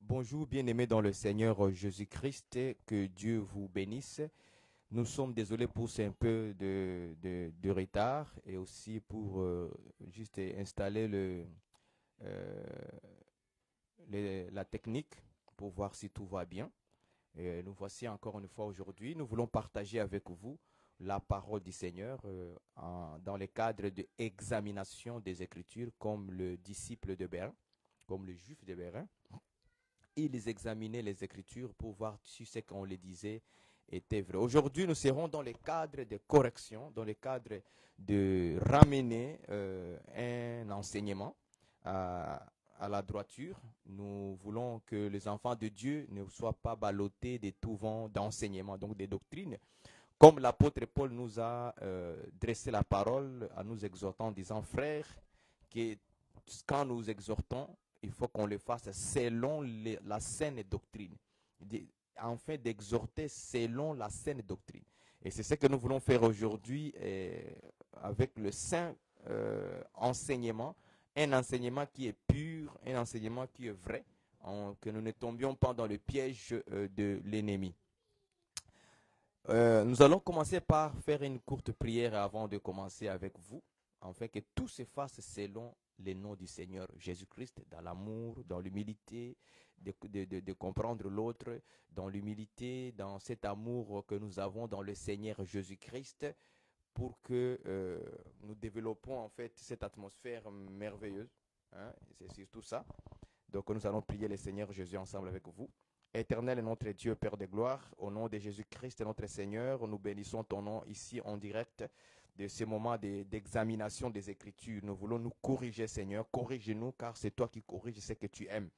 Bonjour, bien-aimés dans le Seigneur Jésus-Christ, que Dieu vous bénisse. Nous sommes désolés pour un peu de retard et aussi pour juste installer euh, la technique pour voir si tout va bien. Et nous voici encore une fois aujourd'hui. Nous voulons partager avec vous la parole du Seigneur dans le cadre de l'examination des Écritures comme le disciple de Bérin, comme le juif de Bérin. Ils examinaient les Écritures pour voir si ce qu'on les disait était vrai. Aujourd'hui, nous serons dans le cadre de correction, dans le cadre de ramener un enseignement à la droiture. Nous voulons que les enfants de Dieu ne soient pas ballottés de tout vent d'enseignement, donc des doctrines. Comme l'apôtre Paul nous a dressé la parole en nous exhortant en disant, frères, que quand nous exhortons, il faut qu'on le fasse selon la saine doctrine. Enfin, d'exhorter selon la saine doctrine. Et c'est ce que nous voulons faire aujourd'hui avec le saint enseignement, un enseignement qui est pur, un enseignement qui est vrai, que nous ne tombions pas dans le piège de l'ennemi. Nous allons commencer par faire une courte prière avant de commencer avec vous, afin que tout se fasse selon les noms du Seigneur Jésus-Christ, dans l'amour, dans l'humilité, de comprendre l'autre, dans l'humilité, dans cet amour que nous avons dans le Seigneur Jésus-Christ, pour que nous développons en fait cette atmosphère merveilleuse. Hein, c'est surtout ça. Donc nous allons prier le Seigneur Jésus ensemble avec vous. Éternel est notre Dieu, Père de gloire, au nom de Jésus-Christ, notre Seigneur, nous bénissons ton nom ici en direct de ce moment d'examination des Écritures. Nous voulons nous corriger, Seigneur. Corrige-nous, car c'est toi qui corriges ce que tu aimes.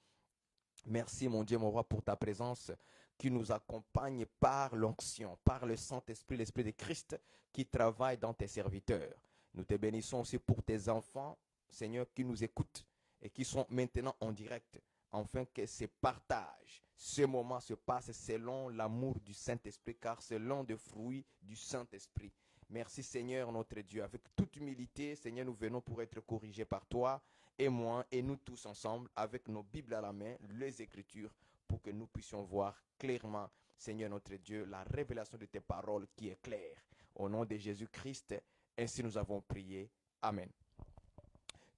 Merci, mon Dieu, mon roi, pour ta présence qui nous accompagne par l'onction, par le Saint-Esprit, l'Esprit de Christ qui travaille dans tes serviteurs. Nous te bénissons aussi pour tes enfants, Seigneur, qui nous écoutent et qui sont maintenant en direct, afin que ce partage, ce moment se passe selon l'amour du Saint-Esprit, car c'est l'un des fruits du Saint-Esprit. Merci Seigneur notre Dieu. Avec toute humilité, Seigneur, nous venons pour être corrigés par toi et moi et nous tous ensemble avec nos Bibles à la main, les Écritures, pour que nous puissions voir clairement, Seigneur notre Dieu, la révélation de tes paroles qui est claire. Au nom de Jésus-Christ, ainsi nous avons prié. Amen.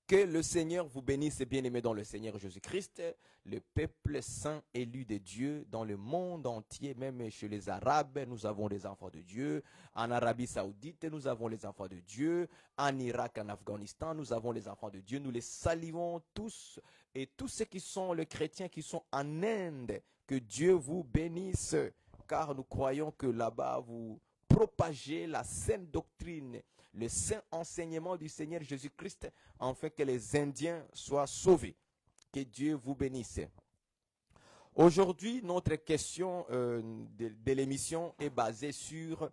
Que le Seigneur vous bénisse, bien-aimés dans le Seigneur Jésus-Christ, le peuple saint élu de Dieu dans le monde entier, même chez les Arabes, nous avons les enfants de Dieu. En Arabie Saoudite, nous avons les enfants de Dieu. En Irak, en Afghanistan, nous avons les enfants de Dieu. Nous les saluons tous et tous ceux qui sont les chrétiens qui sont en Inde, que Dieu vous bénisse, car nous croyons que là-bas vous propagez la saine doctrine, le saint enseignement du Seigneur Jésus-Christ, afin que les Indiens soient sauvés. Que Dieu vous bénisse. Aujourd'hui, notre question de l'émission est basée sur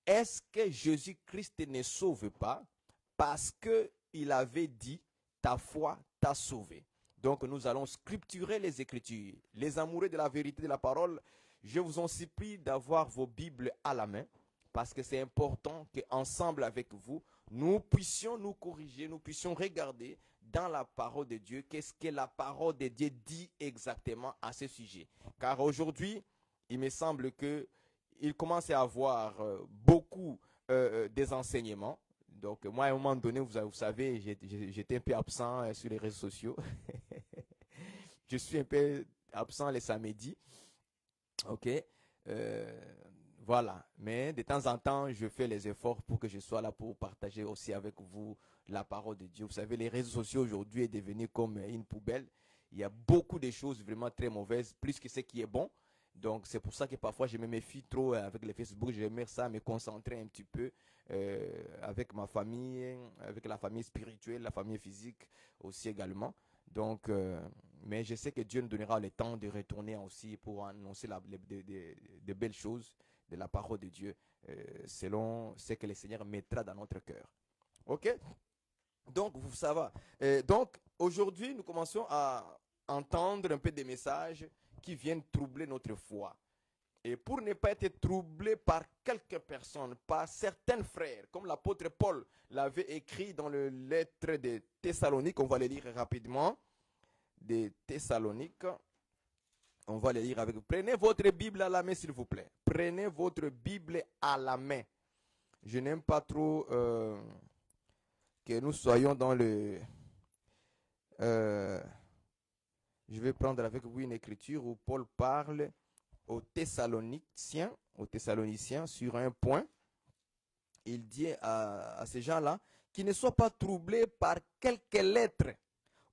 est-ce que Jésus-Christ ne sauve pas parce qu'il avait dit ta foi t'a sauvé. Donc nous allons scripturer les Écritures. Les amoureux de la vérité de la parole, je vous en supplie d'avoir vos Bibles à la main, parce que c'est important qu'ensemble avec vous, nous puissions nous corriger, nous puissions regarder dans la parole de Dieu, qu'est-ce que la parole de Dieu dit exactement à ce sujet. Car aujourd'hui, il me semble qu'il commence à y avoir beaucoup des enseignements. Donc moi, à un moment donné, vous savez, j'étais un peu absent sur les réseaux sociaux. Je suis un peu absent les samedis. Ok. Voilà, mais de temps en temps, je fais les efforts pour que je sois là pour partager aussi avec vous la parole de Dieu. Vous savez, les réseaux sociaux aujourd'hui est devenu comme une poubelle. Il y a beaucoup de choses vraiment très mauvaises, plus que ce qui est bon. Donc, c'est pour ça que parfois, je me méfie trop avec les Facebook. J'aimerais ça me concentrer un petit peu avec ma famille, avec la famille spirituelle, la famille physique aussi également. Donc, mais je sais que Dieu nous donnera le temps de retourner aussi pour annoncer de belles choses de la parole de Dieu, selon ce que le Seigneur mettra dans notre cœur. Ok? Donc, vous savez. Donc, aujourd'hui, nous commençons à entendre un peu des messages qui viennent troubler notre foi. Et pour ne pas être troublé par quelques personnes, par certains frères, comme l'apôtre Paul l'avait écrit dans le lettre de Thessalonique, on va le lire rapidement, de Thessalonique. On va les lire avec vous. Prenez votre Bible à la main, s'il vous plaît. Prenez votre Bible à la main. Je n'aime pas trop que nous soyons dans le... je vais prendre avec vous une écriture où Paul parle aux Thessaloniciens sur un point. Il dit à ces gens-là qu'ils ne soient pas troublés par quelques lettres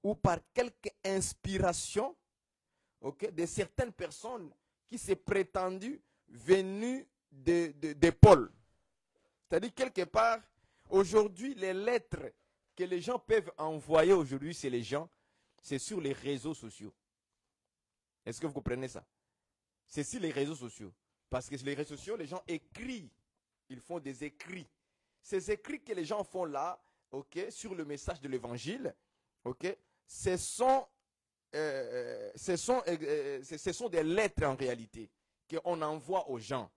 ou par quelque inspiration, de certaines personnes qui s'est prétendues venues de Paul. C'est-à-dire, quelque part, aujourd'hui, les lettres que les gens peuvent envoyer aujourd'hui, c'est sur les réseaux sociaux. Est-ce que vous comprenez ça? C'est sur les réseaux sociaux. Parce que sur les réseaux sociaux, les gens écrivent. Ils font des écrits. Ces écrits que les gens font là, sur le message de l'évangile, ce sont des lettres en réalité qu'on envoie aux gens.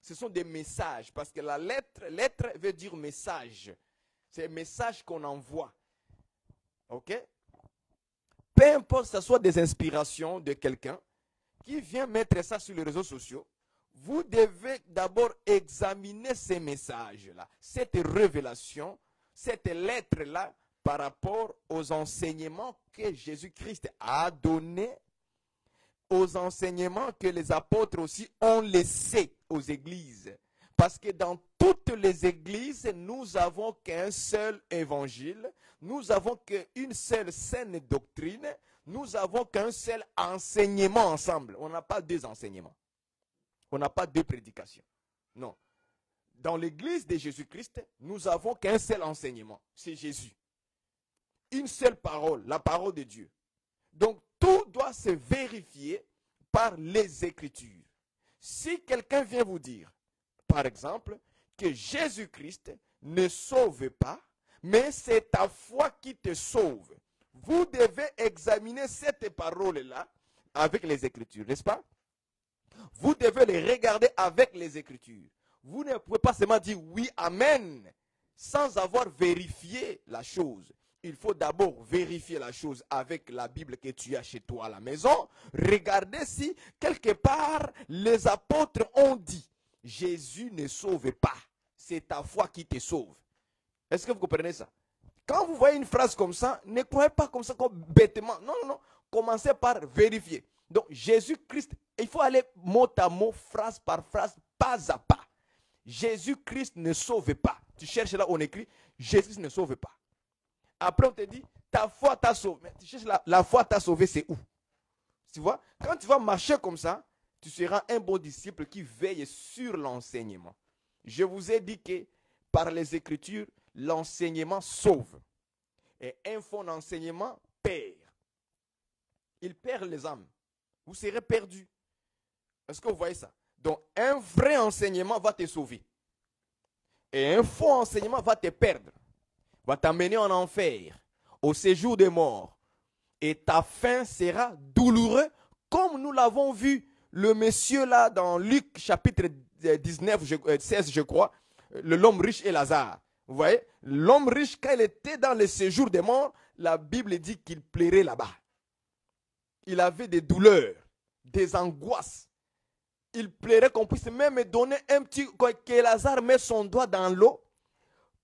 Ce sont des messages, parce que la lettre veut dire message. C'est un message qu'on envoie. Peu importe que ce soit des inspirations de quelqu'un qui vient mettre ça sur les réseaux sociaux, vous devez d'abord examiner ces messages-là, cette révélation, cette lettre-là, par rapport aux enseignements que Jésus-Christ a donnés, aux enseignements que les apôtres aussi ont laissés aux églises. Parce que dans toutes les églises, nous n'avons qu'un seul évangile, nous n'avons qu'une seule saine doctrine, nous n'avons qu'un seul enseignement ensemble. On n'a pas deux enseignements. On n'a pas deux prédications. Non. Dans l'église de Jésus-Christ, nous n'avons qu'un seul enseignement. C'est Jésus. Une seule parole, la parole de Dieu. Donc, tout doit se vérifier par les Écritures. Si quelqu'un vient vous dire, par exemple, que Jésus-Christ ne sauve pas, mais c'est ta foi qui te sauve, vous devez examiner cette parole-là avec les Écritures, n'est-ce pas? Vous devez les regarder avec les Écritures. Vous ne pouvez pas seulement dire oui, amen, sans avoir vérifié la chose. Il faut d'abord vérifier la chose avec la Bible que tu as chez toi à la maison. Regardez si, quelque part, les apôtres ont dit, Jésus ne sauve pas. C'est ta foi qui te sauve. Est-ce que vous comprenez ça? Quand vous voyez une phrase comme ça, ne croyez pas comme ça, comme bêtement. Non, non, non. Commencez par vérifier. Donc, Jésus-Christ, il faut aller mot à mot, phrase par phrase, pas à pas. Jésus-Christ ne sauve pas. Tu cherches là, on écrit, Jésus ne sauve pas. Après, on te dit, ta foi t'a sauvé. Mais tu cherches la foi t'a sauvé, c'est où? Tu vois, quand tu vas marcher comme ça, tu seras un bon disciple qui veille sur l'enseignement. Je vous ai dit que par les Écritures, l'enseignement sauve. Et un faux enseignement perd. Il perd les âmes. Vous serez perdus. Est-ce que vous voyez ça? Donc, un vrai enseignement va te sauver. Et un faux enseignement va te perdre. Va t'amener en enfer, au séjour des morts. Et ta fin sera douloureuse, comme nous l'avons vu, le monsieur là dans Luc chapitre 16, je crois, l'homme riche et Lazare. Vous voyez, l'homme riche, quand il était dans le séjour des morts, la Bible dit qu'il plairait là-bas. Il avait des douleurs, des angoisses. Il plairait qu'on puisse même donner un petit, que Lazare mette son doigt dans l'eau,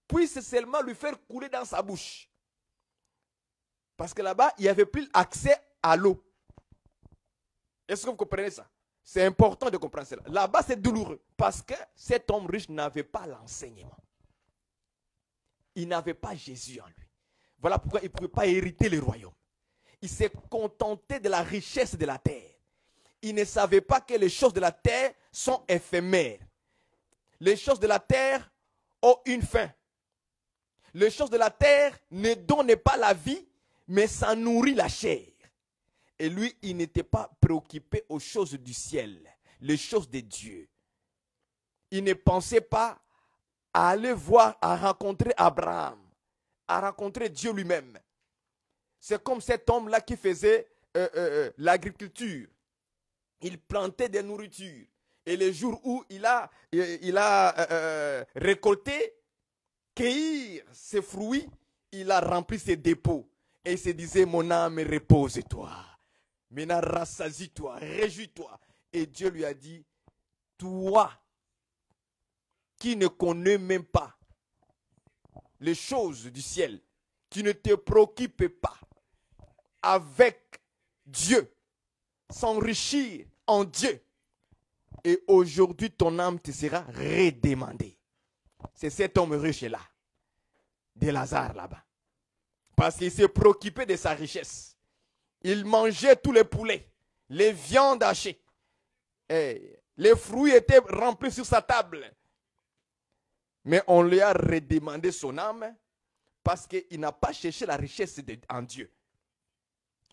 puisse seulement lui faire couler dans sa bouche. Parce que là-bas, il n'y avait plus accès à l'eau. Est-ce que vous comprenez ça? C'est important de comprendre cela. Là-bas, c'est douloureux. Parce que cet homme riche n'avait pas l'enseignement. Il n'avait pas Jésus en lui. Voilà pourquoi il ne pouvait pas hériter le royaume. Il s'est contenté de la richesse de la terre. Il ne savait pas que les choses de la terre sont éphémères. Les choses de la terre ont une fin. Les choses de la terre ne donnent pas la vie, mais ça nourrit la chair. Et lui, il n'était pas préoccupé aux choses du ciel, les choses de Dieu. Il ne pensait pas à aller voir, à rencontrer Abraham, à rencontrer Dieu lui-même. C'est comme cet homme-là qui faisait l'agriculture. Il plantait des nourritures. Et le jour où il a récolté, cueillir ses fruits, il a rempli ses dépôts. Et il se disait, mon âme, repose-toi. Maintenant, rassasie-toi, réjouis-toi. Et Dieu lui a dit, toi qui ne connais même pas les choses du ciel, qui ne te préoccupe pas avec Dieu, s'enrichir en Dieu. Et aujourd'hui, ton âme te sera redemandée. C'est cet homme riche-là, de Lazare là-bas. Parce qu'il s'est préoccupé de sa richesse. Il mangeait tous les poulets, les viandes hachées. Et les fruits étaient remplis sur sa table. Mais on lui a redemandé son âme parce qu'il n'a pas cherché la richesse en Dieu.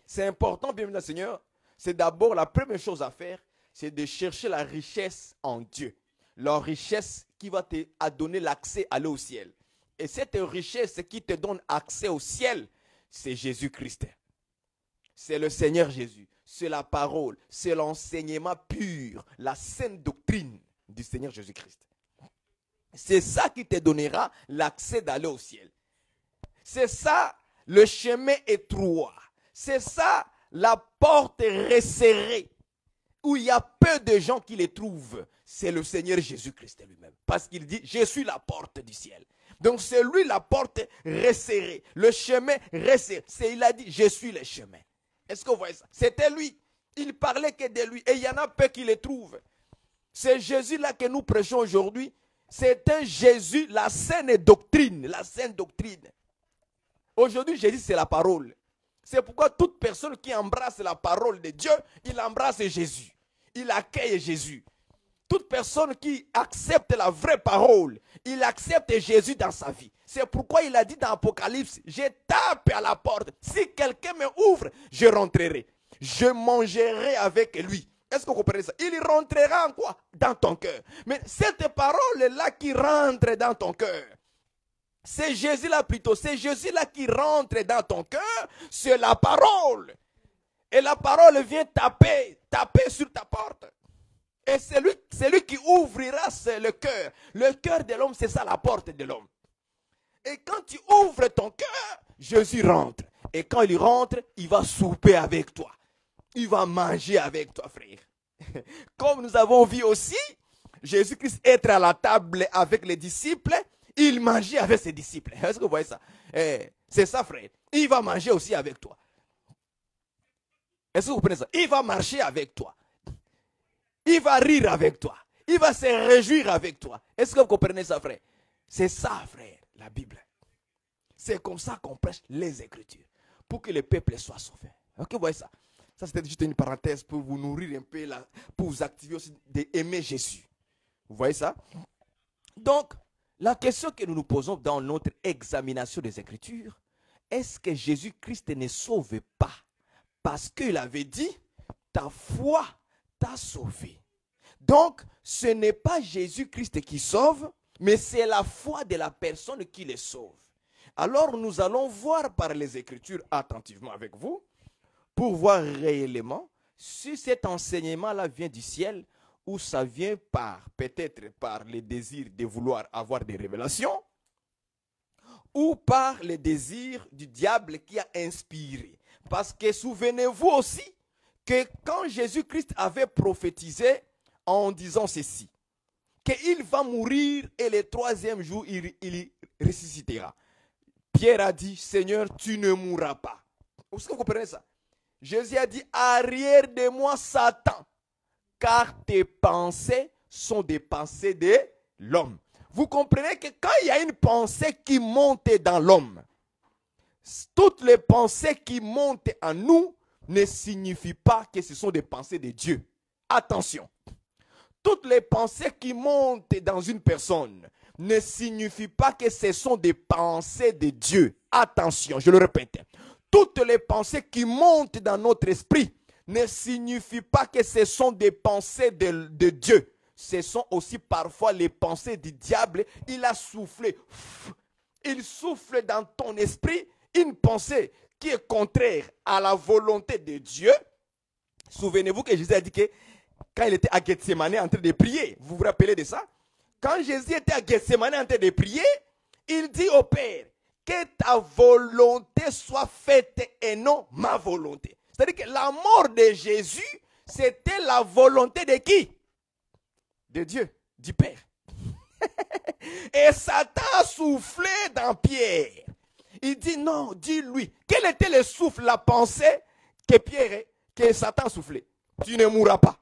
C'est important, bien le Seigneur. C'est d'abord la première chose à faire, c'est de chercher la richesse en Dieu. La richesse qui va te donner l'accès à aller au ciel. Et cette richesse qui te donne accès au ciel, c'est Jésus-Christ. C'est le Seigneur Jésus. C'est la parole. C'est l'enseignement pur. La sainte doctrine du Seigneur Jésus-Christ. C'est ça qui te donnera l'accès d'aller au ciel. C'est ça le chemin étroit. C'est ça la porte resserrée. Où il y a peu de gens qui les trouvent. C'est le Seigneur Jésus-Christ lui-même. Parce qu'il dit, je suis la porte du ciel. Donc c'est lui la porte resserrée. Le chemin resserré. Il a dit, je suis le chemin. Est-ce que vous voyez ça? C'était lui. Il parlait que de lui. Et il y en a peu qui les trouvent. C'est Jésus-là que nous prêchons aujourd'hui. C'est un Jésus, la saine doctrine. La saine doctrine. Aujourd'hui, Jésus, c'est la parole. C'est pourquoi toute personne qui embrasse la parole de Dieu, il embrasse Jésus. Il accueille Jésus. Toute personne qui accepte la vraie parole, il accepte Jésus dans sa vie. C'est pourquoi il a dit dans Apocalypse, je tape à la porte. Si quelqu'un me ouvre, je rentrerai. Je mangerai avec lui. Est-ce que vous comprenez ça? Il rentrera en quoi? Dans ton cœur. Mais cette parole-là qui rentre dans ton cœur, c'est Jésus-là plutôt. C'est Jésus-là qui rentre dans ton cœur. C'est la parole. Et la parole vient taper sur ta porte. Et c'est lui qui ouvrira le cœur. Le cœur de l'homme, c'est ça la porte de l'homme. Et quand tu ouvres ton cœur, Jésus rentre. Et quand il rentre, il va souper avec toi. Il va manger avec toi, frère. Comme nous avons vu aussi, Jésus-Christ être à la table avec les disciples, il mangeait avec ses disciples. Est-ce que vous voyez ça? C'est ça, frère. Il va manger aussi avec toi. Est-ce que vous comprenez ça? Il va marcher avec toi. Il va rire avec toi. Il va se réjouir avec toi. Est-ce que vous comprenez ça, frère? C'est ça, frère, la Bible. C'est comme ça qu'on prêche les Écritures. Pour que le peuple soit sauvé. Ok, vous voyez ça? Ça, c'était juste une parenthèse pour vous nourrir un peu, là, pour vous activer aussi d'aimer Jésus. Vous voyez ça? Donc, la question que nous nous posons dans notre examination des Écritures, est-ce que Jésus-Christ ne sauve pas? Parce qu'il avait dit, ta foi t'a sauvé. Donc, ce n'est pas Jésus-Christ qui sauve, mais c'est la foi de la personne qui le sauve. Alors, nous allons voir par les Écritures attentivement avec vous, pour voir réellement si cet enseignement-là vient du ciel ou ça vient peut-être par le désir de vouloir avoir des révélations ou par le désir du diable qui a inspiré. Parce que souvenez-vous aussi que quand Jésus-Christ avait prophétisé en disant ceci, qu'il va mourir et le troisième jour il ressuscitera. Pierre a dit, Seigneur, tu ne mourras pas. Est-ce que vous comprenez ça? Jésus a dit, arrière de moi Satan, car tes pensées sont des pensées de l'homme. Vous comprenez que quand il y a une pensée qui monte dans l'homme, toutes les pensées qui montent en nous ne signifient pas que ce sont des pensées de Dieu. Attention, toutes les pensées qui montent dans une personne ne signifient pas que ce sont des pensées de Dieu. Attention, je le répète. Toutes les pensées qui montent dans notre esprit ne signifient pas que ce sont des pensées de Dieu. Ce sont aussi parfois les pensées du diable. Il a soufflé. Il souffle dans ton esprit une pensée qui est contraire à la volonté de Dieu. Souvenez-vous que Jésus a dit que quand il était à Gethsémane en train de prier, vous vous rappelez de ça? Quand Jésus était à Gethsémane en train de prier, il dit au Père, que ta volonté soit faite et non ma volonté. C'est-à-dire que la mort de Jésus, c'était la volonté de qui? De Dieu, du Père. Et Satan a soufflé dans Pierre. Il dit non, dis-lui. Quel était le souffle, la pensée que Satan a soufflé? Tu ne mourras pas.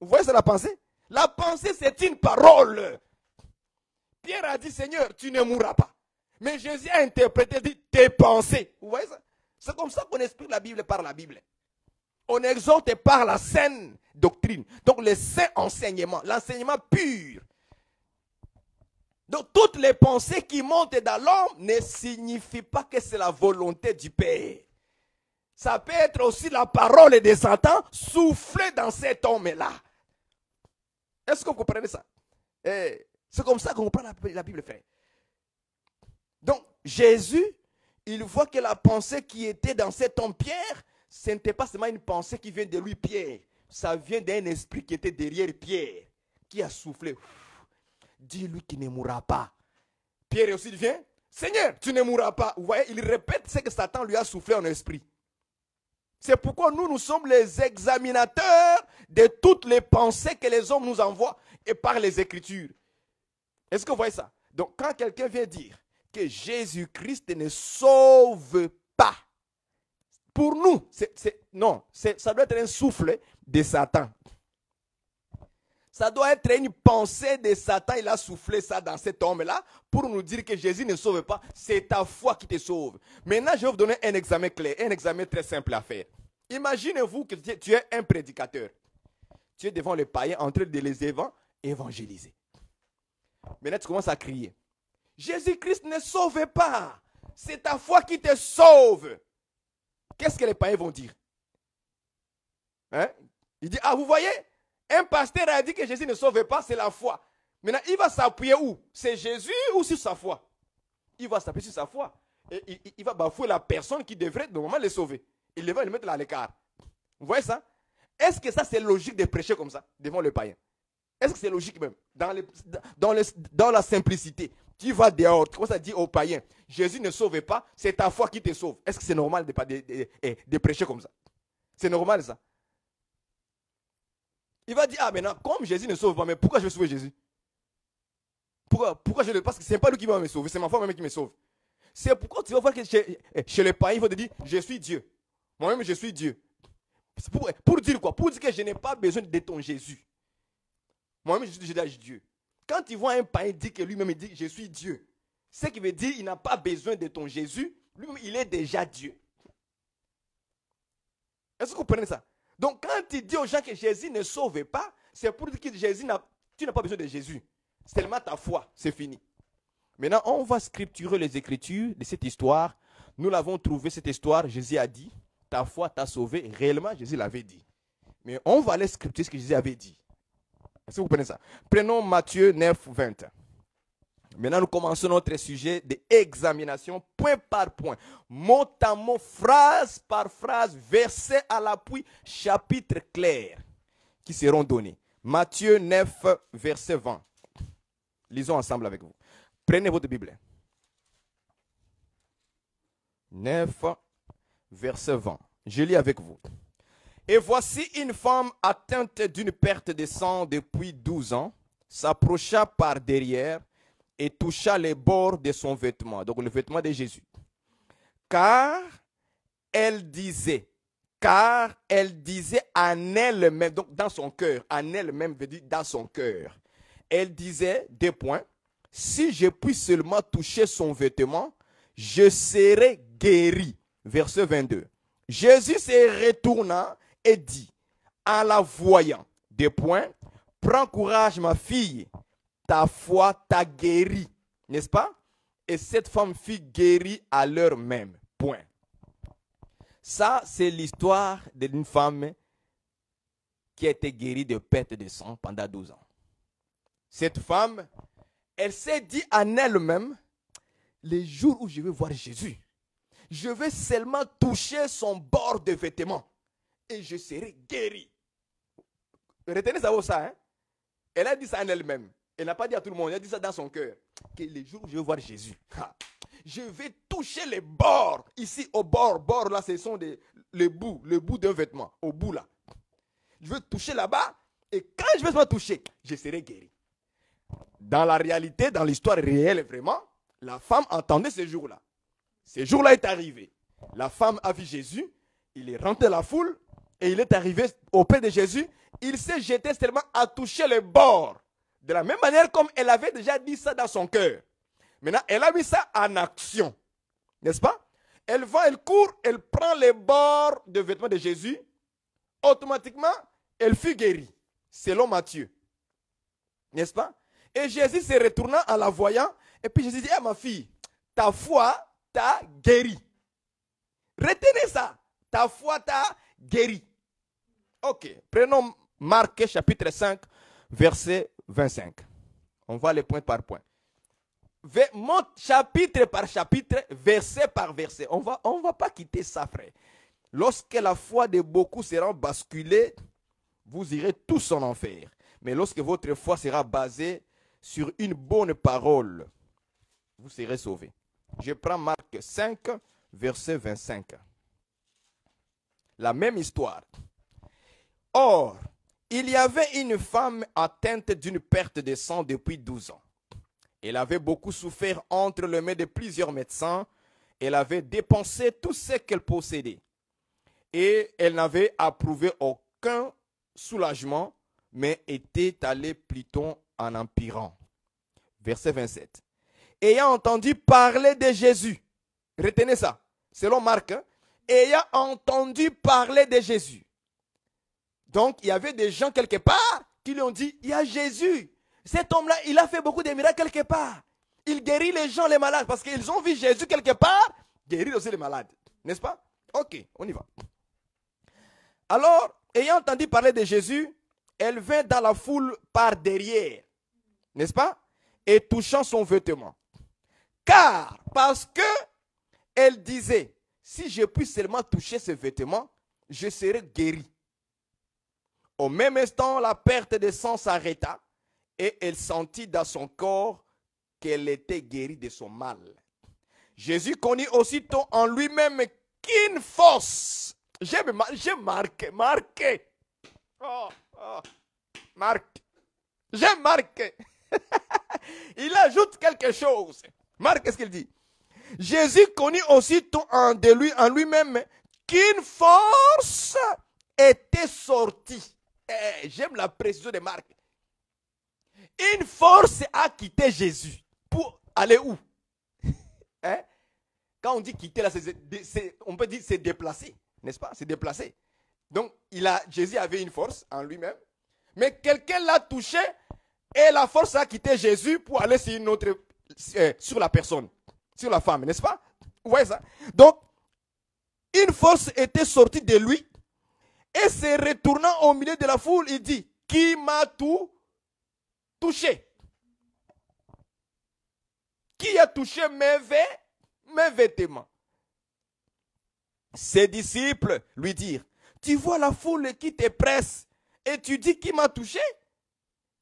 Vous voyez, c'est la pensée? La pensée, c'est une parole. Pierre a dit, Seigneur, tu ne mourras pas. Mais Jésus a interprété, dit, tes pensées. Vous voyez ça? C'est comme ça qu'on explique la Bible par la Bible. On exhorte par la saine doctrine. Donc le saint enseignement, l'enseignement pur. Donc toutes les pensées qui montent dans l'homme ne signifient pas que c'est la volonté du Père. Ça peut être aussi la parole de Satan soufflée dans cet homme-là. Est-ce que vous comprenez ça? C'est comme ça qu'on comprend la Bible, frère. Donc Jésus, il voit que la pensée qui était dans cet homme Pierre, ce n'était pas seulement une pensée qui vient de lui, Pierre. Ça vient d'un esprit qui était derrière Pierre, qui a soufflé. Dis-lui qu'il ne mourra pas. Pierre aussi vient. Seigneur, tu ne mourras pas. Vous voyez, il répète ce que Satan lui a soufflé en esprit. C'est pourquoi nous sommes les examinateurs de toutes les pensées que les hommes nous envoient et par les Écritures. Est-ce que vous voyez ça? Donc, quand quelqu'un vient dire que Jésus-Christ ne sauve pas, pour nous, ça doit être un souffle de Satan. Ça doit être une pensée de Satan. Il a soufflé ça dans cet homme-là pour nous dire que Jésus ne sauve pas. C'est ta foi qui te sauve. Maintenant, je vais vous donner un examen clair, un examen très simple à faire. Imaginez-vous que tu es un prédicateur. Tu es devant les païens en train de les évangéliser. Maintenant, tu commences à crier. Jésus-Christ ne sauve pas. C'est ta foi qui te sauve. Qu'est-ce que les païens vont dire? Il dit, ah, vous voyez? Un pasteur a dit que Jésus ne sauve pas, c'est la foi. Maintenant, il va s'appuyer où? C'est Jésus ou sur sa foi? Il va s'appuyer sur sa foi. Et il va bafouer la personne qui devrait normalement le sauver. Il va le mettre à l'écart. Vous voyez ça? Est-ce que ça c'est logique de prêcher comme ça devant le païen? Est-ce que c'est logique même? Dans la simplicité. Tu vas dehors, tu commences à dire au païen, Jésus ne sauve pas, c'est ta foi qui te sauve. Est-ce que c'est normal de prêcher comme ça? C'est normal ça? Il va dire, ah maintenant, comme Jésus ne sauve pas, mais pourquoi je vais sauver Jésus? Pourquoi je le... Parce que ce n'est pas lui qui va me sauver, c'est ma foi même qui me sauve. C'est pourquoi tu vas voir que chez les païens, il va te dire, je suis Dieu. Moi-même, je suis Dieu. Pour dire quoi? Pour dire que je n'ai pas besoin de ton Jésus. Moi-même, je suis déjà Dieu. Quand tu vois un païen dire que lui-même, il dit, je suis Dieu, ce qui veut dire qu'il n'a pas besoin de ton Jésus, lui-même, il est déjà Dieu. Est-ce que vous comprenez ça? Donc, quand tu dis aux gens que Jésus ne sauve pas, c'est pour dire que tu n'as pas besoin de Jésus. Seulement ta foi, c'est fini. Maintenant, on va scripturer les Écritures de cette histoire. Nous l'avons trouvé, cette histoire, Jésus a dit, ta foi t'a sauvé. Réellement, Jésus l'avait dit. Mais on va aller scripturer ce que Jésus avait dit. Est-ce que vous comprenez ça? Prenons Matthieu 9, 20. Maintenant, nous commençons notre sujet d'examination point par point, mot à mot, phrase par phrase, verset à l'appui, chapitre clair qui seront donnés. Matthieu 9, verset 20. Lisons ensemble avec vous. Prenez votre Bible. 9, verset 20. Je lis avec vous. Et voici une femme atteinte d'une perte de sang depuis 12 ans, s'approcha par derrière et toucha les bords de son vêtement, donc le vêtement de Jésus. Car elle disait en elle-même, donc dans son cœur, en elle-même veut dire dans son cœur. Elle disait, deux points, si je puis seulement toucher son vêtement, je serai guéri. Verset 22. Jésus se retourna et dit, en la voyant, deux points, prends courage ma fille, ta foi t'a guéri, n'est-ce pas? Et cette femme fut guérie à l'heure même. Point. Ça, c'est l'histoire d'une femme qui a été guérie de perte de sang pendant 12 ans. Cette femme, elle s'est dit en elle-même, les jours où je vais voir Jésus, je vais seulement toucher son bord de vêtement et je serai guéri. Retenez ça, hein? Elle a dit ça en elle-même. Elle n'a pas dit à tout le monde, elle a dit ça dans son cœur. Que les jours où je vais voir Jésus, je vais toucher les bords. Ici, au bord là, ce sont le bout d'un vêtement, au bout là. Je veux toucher là-bas, et quand je vais me toucher, je serai guéri. Dans la réalité, dans l'histoire réelle, vraiment, la femme entendait ce jour-là. Ce jour-là est arrivé. La femme a vu Jésus, il est rentré dans la foule, et il est arrivé auprès de Jésus. Il s'est jeté seulement à toucher le bord. De la même manière comme elle avait déjà dit ça dans son cœur. Maintenant, elle a mis ça en action. N'est-ce pas? Elle va, elle court, elle prend les bords de vêtements de Jésus. Automatiquement, elle fut guérie. Selon Matthieu. N'est-ce pas? Et Jésus se retourna en la voyant. Et puis Jésus dit, ma fille, ta foi t'a guéri. Retenez ça. Ta foi t'a guéri. Ok. Prenons Marc chapitre 5, verset 25. On va les point par point. Chapitre par chapitre, verset par verset. On va pas quitter ça, frère. Lorsque la foi de beaucoup sera basculée, vous irez tous en enfer. Mais lorsque votre foi sera basée sur une bonne parole, vous serez sauvés. Je prends Marc 5, verset 25. La même histoire. Or, il y avait une femme atteinte d'une perte de sang depuis 12 ans. Elle avait beaucoup souffert entre les mains de plusieurs médecins. Elle avait dépensé tout ce qu'elle possédait. Et elle n'avait approuvé aucun soulagement, mais était allée plutôt en empirant. Verset 27. Ayant entendu parler de Jésus, retenez ça, selon Marc, hein, ayant entendu parler de Jésus. Donc, il y avait des gens quelque part qui lui ont dit, il y a Jésus. Cet homme-là, il a fait beaucoup de miracles quelque part. Il guérit les gens, les malades, parce qu'ils ont vu Jésus quelque part, guérir aussi les malades. N'est-ce pas? Ok, on y va. Alors, ayant entendu parler de Jésus, elle vint dans la foule par derrière. N'est-ce pas? Et touchant son vêtement. Car, parce que elle disait, si je puis seulement toucher ce vêtement, je serai guéri. Au même instant, la perte de sang s'arrêta et elle sentit dans son corps qu'elle était guérie de son mal. Jésus connut aussitôt en lui-même qu'une force. J'ai marqué. J'ai marqué. Il ajoute quelque chose. Marc, qu'est-ce qu'il dit? Jésus connut aussitôt en lui-même qu'une force était sortie. J'aime la précision de Marc. Une force a quitté Jésus. Pour aller où? Hein? Quand on dit quitter, là, on peut dire c'est déplacé. N'est-ce pas? C'est déplacé. Donc, Jésus avait une force en lui-même. Mais quelqu'un l'a touché et la force a quitté Jésus pour aller sur une autre, sur la personne, sur la femme, n'est-ce pas? Vous voyez ça? Donc, une force était sortie de lui et se retournant au milieu de la foule, il dit, qui m'a touché? Qui a touché mes vêtements? Ses disciples lui dirent, tu vois la foule qui te presse et tu dis qui m'a touché?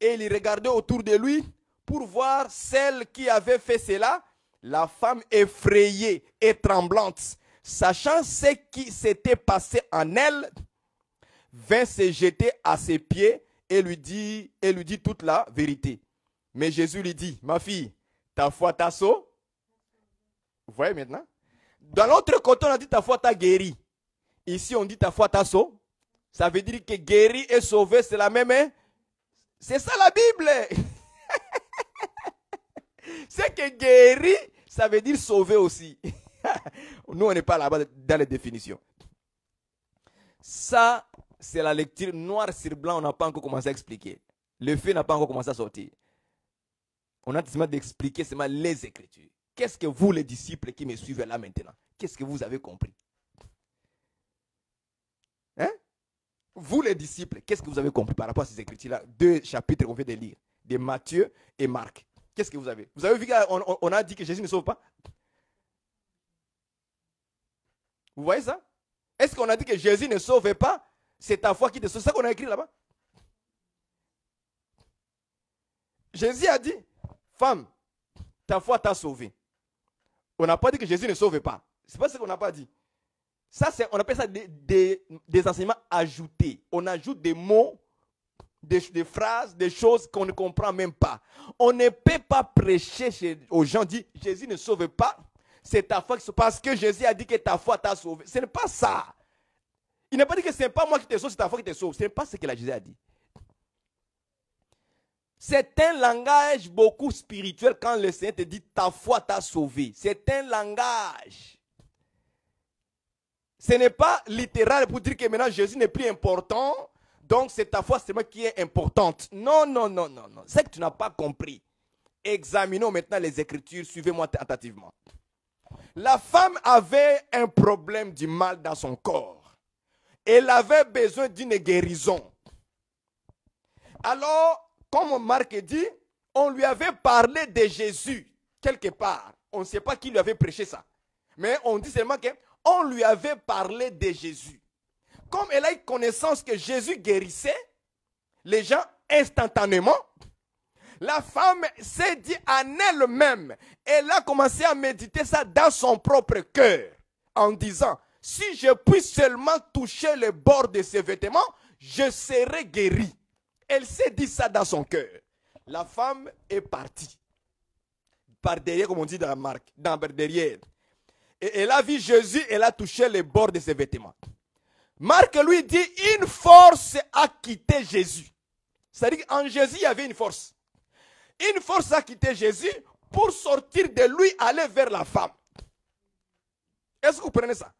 Et il regardait autour de lui pour voir celle qui avait fait cela. La femme effrayée et tremblante, sachant ce qui s'était passé en elle, vint se jeter à ses pieds et lui dit toute la vérité. Mais Jésus lui dit, ma fille, ta foi t'a sauvé. Vous voyez maintenant? Dans l'autre côté, on a dit ta foi t'a guéri. Ici, on dit ta foi t'a sauvé. Ça veut dire que guéri et sauvé, c'est la même. Hein? C'est ça la Bible. C'est que guéri, ça veut dire sauvé aussi. Nous, on n'est pas là-bas dans les définitions. Ça, c'est la lecture noir sur blanc. On n'a pas encore commencé à expliquer. Le fait n'a pas encore commencé à sortir. On a seulement d'expliquer seulement les Écritures. Qu'est-ce que vous, les disciples qui me suivent là maintenant, qu'est-ce que vous avez compris? Hein? Vous, les disciples, qu'est-ce que vous avez compris par rapport à ces Écritures-là? 2 chapitres qu'on vient de lire, de Matthieu et Marc. Qu'est-ce que vous avez? Vous avez vu qu'on a dit que Jésus ne sauve pas? Vous voyez ça? Est-ce qu'on a dit que Jésus ne sauve pas? C'est ta foi qui te sauve. C'est ça qu'on a écrit là-bas. Jésus a dit, femme, ta foi t'a sauvé. On n'a pas dit que Jésus ne sauve pas. C'est pas ce qu'on n'a pas dit. Ça, on appelle ça des enseignements ajoutés. On ajoute des mots, des phrases, des choses qu'on ne comprend même pas. On ne peut pas prêcher aux gens, dire Jésus ne sauve pas, c'est ta foi, parce que Jésus a dit que ta foi t'a sauvé. Ce n'est pas ça. Il n'a pas dit que ce n'est pas moi qui te sauve, c'est ta foi qui te sauve. Ce n'est pas ce que Jésus a dit. C'est un langage beaucoup spirituel quand le Seigneur te dit ta foi t'a sauvé. C'est un langage. Ce n'est pas littéral pour dire que maintenant Jésus n'est plus important, donc c'est ta foi seulement qui est importante. Non, non, non, non, non. C'est que tu n'as pas compris. Examinons maintenant les Écritures, suivez-moi attentivement. La femme avait un problème du mal dans son corps. Elle avait besoin d'une guérison. Alors, comme Marc dit, on lui avait parlé de Jésus quelque part. On ne sait pas qui lui avait prêché ça. Mais on dit seulement qu'on lui avait parlé de Jésus. Comme elle a eu connaissance que Jésus guérissait les gens instantanément, la femme s'est dit en elle-même, elle a commencé à méditer ça dans son propre cœur, en disant, si je puis seulement toucher le bord de ses vêtements, je serai guérie. Elle s'est dit ça dans son cœur. La femme est partie. Par derrière, comme on dit dans Marc, derrière. Et elle a vu Jésus, elle a touché le bord de ses vêtements. Marc lui dit, une force a quitté Jésus. C'est-à-dire qu'en Jésus, il y avait une force. Une force a quitté Jésus pour sortir de lui, aller vers la femme. Est-ce que vous prenez ça?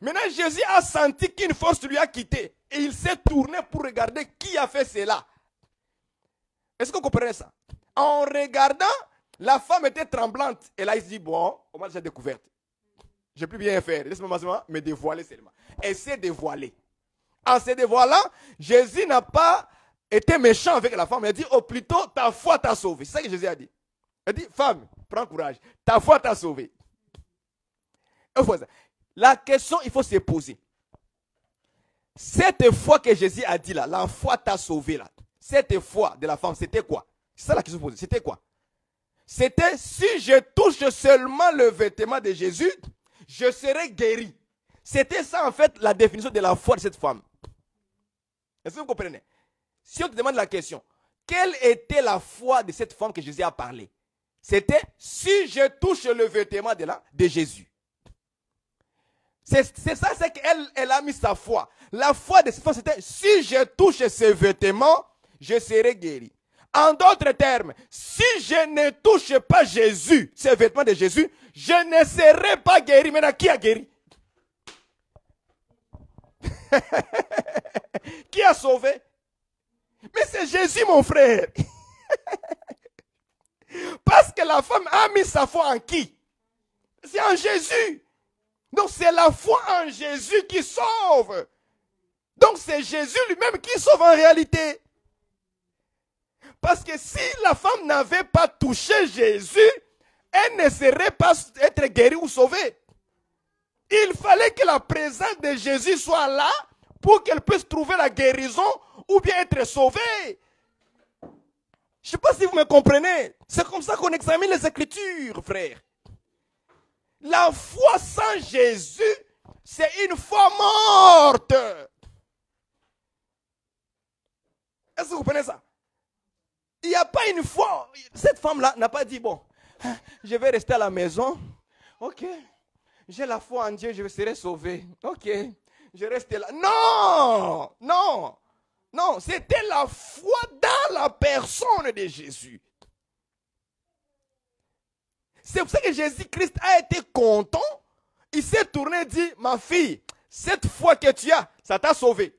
Maintenant, Jésus a senti qu'une force lui a quitté. Et il s'est tourné pour regarder qui a fait cela. Est-ce que vous comprenez ça? En regardant, la femme était tremblante. Et là, il se dit, bon, on m'a déjà découverte. Je ne peux plus bien faire. Laisse-moi me dévoiler seulement. Elle s'est dévoilée. En se dévoilant, Jésus n'a pas été méchant avec la femme. Il a dit, oh plutôt, ta foi t'a sauvé. C'est ça que Jésus a dit. Il a dit, femme, prends courage. Ta foi t'a sauvé. La question, il faut se poser. Cette foi que Jésus a dit là, la foi t'a sauvé là. Cette foi de la femme, c'était quoi? C'est ça la question posée. C'était quoi? C'était, si je touche seulement le vêtement de Jésus, je serai guéri. C'était ça en fait la définition de la foi de cette femme. Est-ce que vous comprenez? Si on te demande la question, quelle était la foi de cette femme que Jésus a parlé? C'était, si je touche le vêtement de Jésus. C'est ça, c'est qu'elle a mis sa foi. La foi de cette femme, c'était, si je touche ces vêtements, je serai guéri. En d'autres termes, si je ne touche pas Jésus, ces vêtements de Jésus, je ne serai pas guéri. Maintenant, qui a guéri? Qui a sauvé? Mais c'est Jésus, mon frère. Parce que la femme a mis sa foi en qui? C'est en Jésus. Donc c'est la foi en Jésus qui sauve. Donc c'est Jésus lui-même qui sauve en réalité. Parce que si la femme n'avait pas touché Jésus, elle ne serait pas être guérie ou sauvée. Il fallait que la présence de Jésus soit là pour qu'elle puisse trouver la guérison ou bien être sauvée. Je ne sais pas si vous me comprenez. C'est comme ça qu'on examine les Écritures, frère. La foi sans Jésus, c'est une foi morte. Est-ce que vous comprenez ça? Il n'y a pas une foi. Cette femme-là n'a pas dit, bon, je vais rester à la maison. Ok. J'ai la foi en Dieu, je serai sauvé. Ok. Je reste là. Non, non, non. C'était la foi dans la personne de Jésus. C'est pour ça que Jésus-Christ a été content. Il s'est tourné et dit, ma fille, cette foi que tu as, ça t'a sauvé.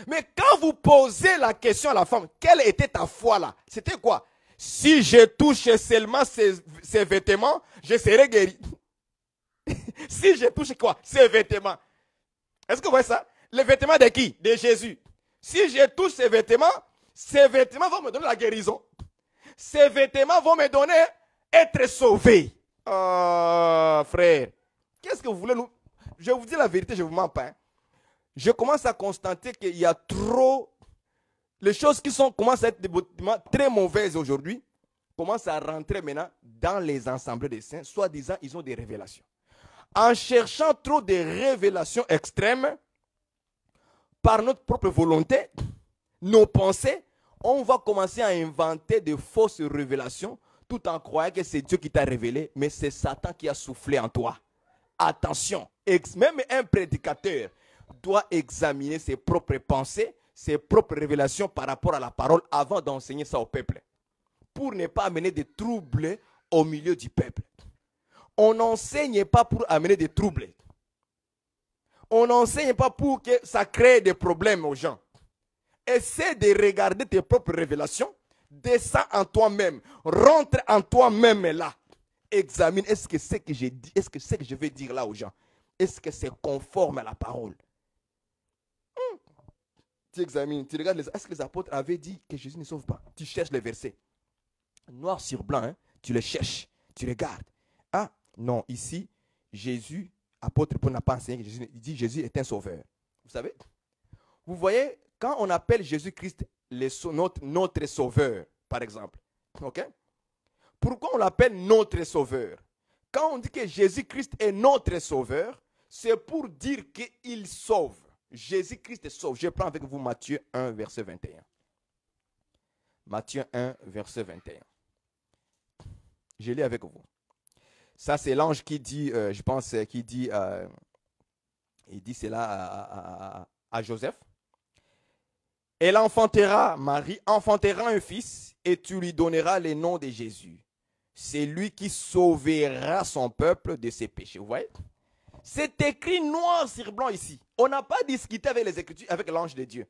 Mais quand vous posez la question à la femme, quelle était ta foi là? C'était quoi? Si je touche seulement ces vêtements, je serai guéri. Si je touche quoi? Ces vêtements. Est-ce que vous voyez ça? Les vêtements de qui? De Jésus. Si je touche ces vêtements vont me donner la guérison. Ces vêtements vont me donner être sauvé. Oh, frère. Qu'est-ce que vous voulez nous... Je vous dis la vérité, je ne vous mens pas. Hein. Je commence à constater qu'il y a trop... Les choses qui commencent à être très mauvaises aujourd'hui, commencent à rentrer maintenant dans les assemblées des saints, soi-disant, ils ont des révélations. En cherchant trop de révélations extrêmes, par notre propre volonté, nos pensées, on va commencer à inventer de fausses révélations tout en croyant que c'est Dieu qui t'a révélé, mais c'est Satan qui a soufflé en toi. Attention, même un prédicateur doit examiner ses propres pensées, ses propres révélations par rapport à la parole avant d'enseigner ça au peuple, pour ne pas amener des troubles au milieu du peuple. On n'enseigne pas pour amener des troubles. On n'enseigne pas pour que ça crée des problèmes aux gens. Essaie de regarder tes propres révélations, descends en toi-même, rentre en toi-même là. Examine, est-ce que c'est que j'ai dit, est-ce que c'est que je vais dire là aux gens, est-ce que c'est conforme à la parole? Tu examines, tu regardes, est-ce que les apôtres avaient dit que Jésus ne sauve pas? Tu cherches les versets. Noir sur blanc, hein? Tu les cherches, tu regardes. Ah, non, ici, Jésus, apôtre Paul n'a pas enseigné que Jésus, il dit Jésus est un sauveur. Vous savez? Vous voyez, quand on appelle Jésus-Christ notre sauveur, par exemple, ok? Pourquoi on l'appelle notre sauveur? Quand on dit que Jésus-Christ est notre sauveur, c'est pour dire qu'il sauve. Jésus-Christ sauve. Je prends avec vous Matthieu 1, verset 21. Matthieu 1, verset 21. Je lis avec vous. Ça, c'est l'ange qui dit, je pense, qui dit, il dit cela à Joseph. Elle enfantera, Marie enfantera un fils et tu lui donneras le nom de Jésus. C'est lui qui sauvera son peuple de ses péchés. Vous voyez? C'est écrit noir sur blanc ici. On n'a pas discuté avec les Écritures, avec l'ange de Dieu.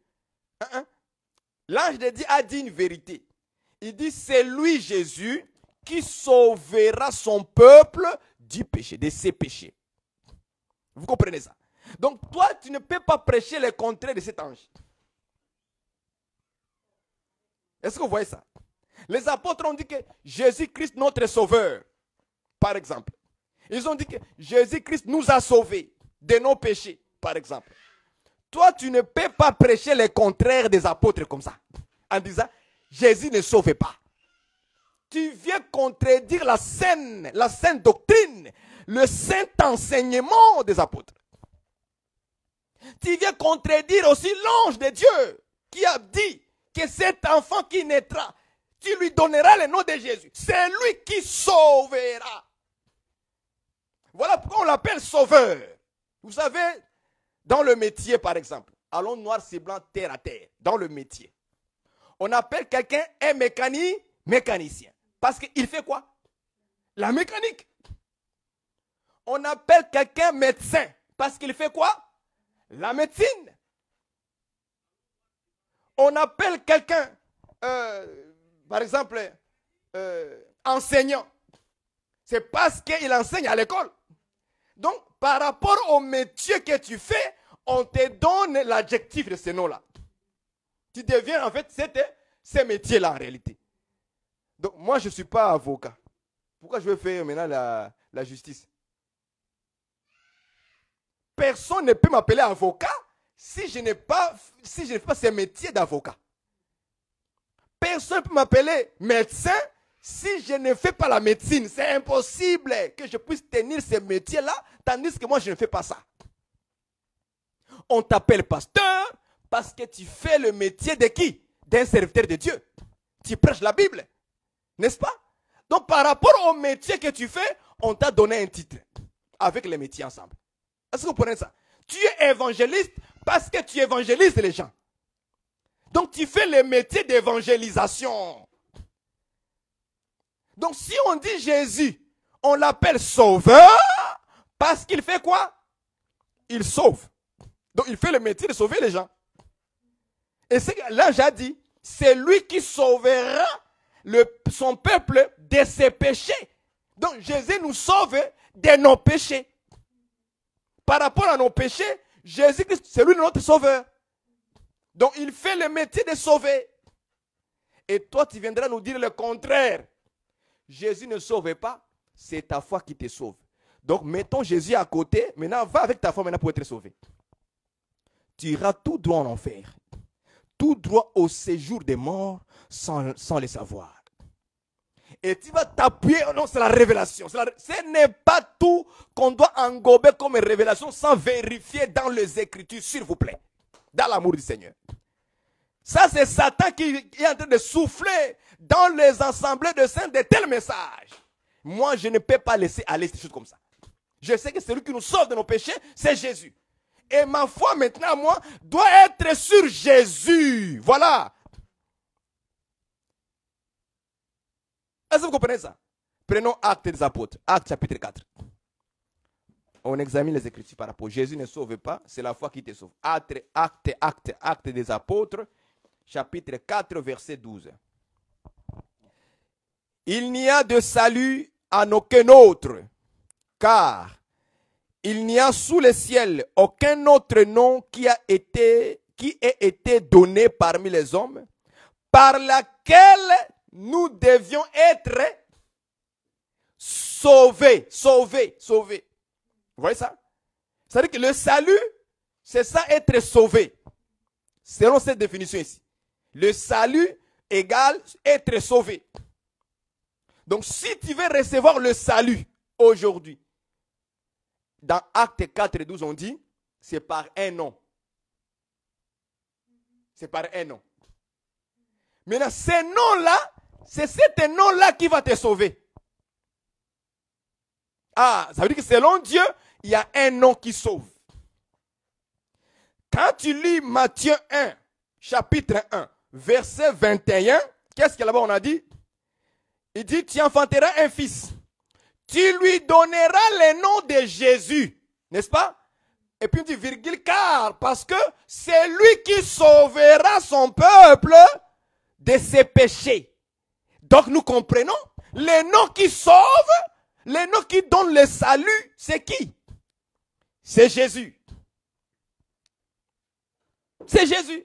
L'ange de Dieu a dit une vérité. Il dit, c'est lui Jésus qui sauvera son peuple du péché, de ses péchés. Vous comprenez ça? Donc toi, tu ne peux pas prêcher le contraire de cet ange. Est-ce que vous voyez ça? Les apôtres ont dit que Jésus-Christ, notre sauveur, par exemple. Ils ont dit que Jésus-Christ nous a sauvés de nos péchés, par exemple. Toi, tu ne peux pas prêcher le contraire des apôtres comme ça, en disant, Jésus ne sauve pas. Tu viens contredire la saine doctrine, le saint enseignement des apôtres. Tu viens contredire aussi l'ange de Dieu qui a dit que cet enfant qui naîtra, tu lui donneras le nom de Jésus. C'est lui qui sauvera. Voilà pourquoi on l'appelle sauveur. Vous savez, dans le métier par exemple, allons noir sur blanc, terre à terre, dans le métier. On appelle quelqu'un un mécanicien. Parce qu'il fait quoi? La mécanique. On appelle quelqu'un médecin. Parce qu'il fait quoi? La médecine. On appelle quelqu'un, par exemple, enseignant. C'est parce qu'il enseigne à l'école. Donc, par rapport au métier que tu fais, on te donne l'adjectif de ce nom-là. Tu deviens en fait ce métier-là en réalité. Donc, moi, je ne suis pas avocat. Pourquoi je vais faire maintenant la justice? Personne ne peut m'appeler avocat si je n'ai pas ce métier d'avocat. Personne ne peut m'appeler médecin si je ne fais pas la médecine. C'est impossible que je puisse tenir ce métier-là, tandis que moi, je ne fais pas ça. On t'appelle pasteur parce que tu fais le métier de qui? D'un serviteur de Dieu. Tu prêches la Bible. N'est-ce pas? Donc, par rapport au métier que tu fais, on t'a donné un titre avec les métiers ensemble. Est-ce que vous comprenez ça? Tu es évangéliste parce que tu évangélises les gens. Donc, tu fais le métier d'évangélisation. Donc, si on dit Jésus, on l'appelle sauveur parce qu'il fait quoi? Il sauve. Donc, il fait le métier de sauver les gens. Et c'est que l'ange a dit, c'est lui qui sauvera son peuple de ses péchés. Donc, Jésus nous sauve de nos péchés. Par rapport à nos péchés, Jésus-Christ, c'est lui notre sauveur. Donc, il fait le métier de sauver. Et toi, tu viendras nous dire le contraire. Jésus ne sauve pas, c'est ta foi qui te sauve. Donc, mettons Jésus à côté. Maintenant, va avec ta foi maintenant pour être sauvé. Tu iras tout droit en enfer. Tout droit au séjour des morts sans le savoir. Et tu vas t'appuyer, non, c'est la révélation. Ce n'est pas tout qu'on doit engober comme révélation sans vérifier dans les Écritures, s'il vous plaît. Dans l'amour du Seigneur. Ça, c'est Satan qui est en train de souffler dans les assemblées de saints de tels messages. Moi, je ne peux pas laisser aller ces choses comme ça. Je sais que celui qui nous sauve de nos péchés, c'est Jésus. Et ma foi maintenant, moi, doit être sur Jésus. Voilà. Est-ce que vous comprenez ça? Prenons Actes des Apôtres, Actes chapitre 4. On examine les Écritures par rapport. Jésus ne sauve pas, c'est la foi qui te sauve. Actes des Apôtres, chapitre 4, verset 12. Il n'y a de salut en aucun autre, car il n'y a sous le ciel aucun autre nom qui ait été donné parmi les hommes, par laquelle nous devions être sauvés. Vous voyez ça? C'est-à-dire que le salut, c'est ça, être sauvé. Selon cette définition ici. Le salut égale être sauvé. Donc, si tu veux recevoir le salut aujourd'hui, dans Acte 4 et 12, on dit, c'est par un nom. C'est par un nom. Maintenant, ce nom-là, c'est cet nom-là qui va te sauver. Ah, ça veut dire que selon Dieu, il y a un nom qui sauve. Quand tu lis Matthieu 1, chapitre 1, verset 21, qu'est-ce que là-bas on a dit? Il dit, tu enfanteras un fils. Tu lui donneras le nom de Jésus. N'est-ce pas? Et puis il dit virgule, car, parce que c'est lui qui sauvera son peuple de ses péchés. Donc nous comprenons, le nom qui sauve, le nom qui donne le salut, c'est qui? C'est Jésus. C'est Jésus.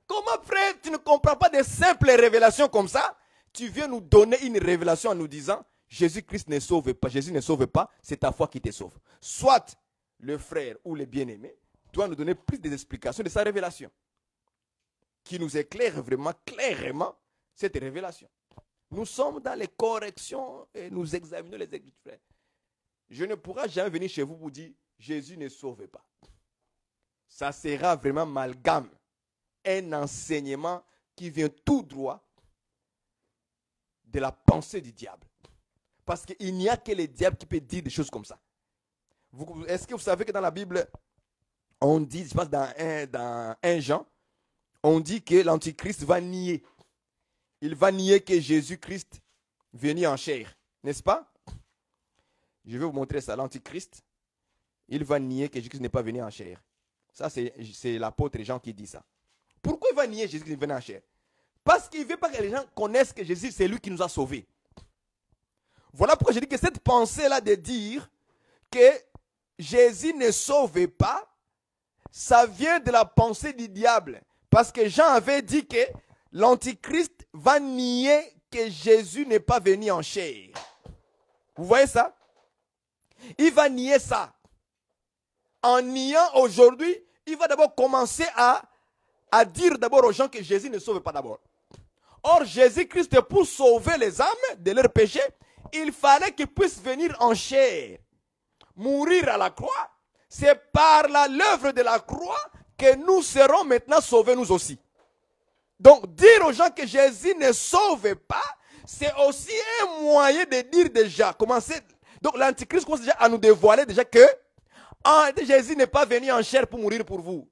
Comment, frère, tu ne comprends pas de simples révélations comme ça? Tu viens nous donner une révélation en nous disant, Jésus-Christ ne sauve pas, Jésus ne sauve pas, c'est ta foi qui te sauve. Soit le frère ou le bien-aimé doit nous donner plus d'explications de sa révélation, qui nous éclaire vraiment clairement cette révélation. Nous sommes dans les corrections et nous examinons les Écritures, frère. Je ne pourrai jamais venir chez vous pour dire, Jésus ne sauve pas. Ça sera vraiment amalgame, un enseignement qui vient tout droit de la pensée du diable. Parce qu'il n'y a que le diable qui peut dire des choses comme ça. Est-ce que vous savez que dans la Bible, on dit, je pense dans 1 Jean, on dit que l'Antichrist va nier. Il va nier que Jésus-Christ venu en chair. N'est-ce pas? Je vais vous montrer ça. L'Antichrist, il va nier que Jésus-Christ n'est pas venu en chair. Ça, c'est l'apôtre Jean qui dit ça. Pourquoi il va nier Jésus-Christ venu en chair? Parce qu'il ne veut pas que les gens connaissent que Jésus, c'est lui qui nous a sauvés. Voilà pourquoi je dis que cette pensée-là de dire que Jésus ne sauve pas, ça vient de la pensée du diable. Parce que Jean avait dit que l'Antichrist va nier que Jésus n'est pas venu en chair. Vous voyez ça? Il va nier ça. En niant aujourd'hui, il va d'abord commencer à dire d'abord aux gens que Jésus ne sauve pas d'abord. Or, Jésus-Christ, pour sauver les âmes de leurs péchés, il fallait qu'il puisse venir en chair. Mourir à la croix, c'est par l'œuvre de la croix que nous serons maintenant sauvés nous aussi. Donc, dire aux gens que Jésus ne sauve pas, c'est aussi un moyen de dire déjà, donc l'Antichrist commence déjà à nous dévoiler déjà que Jésus n'est pas venu en chair pour mourir pour vous.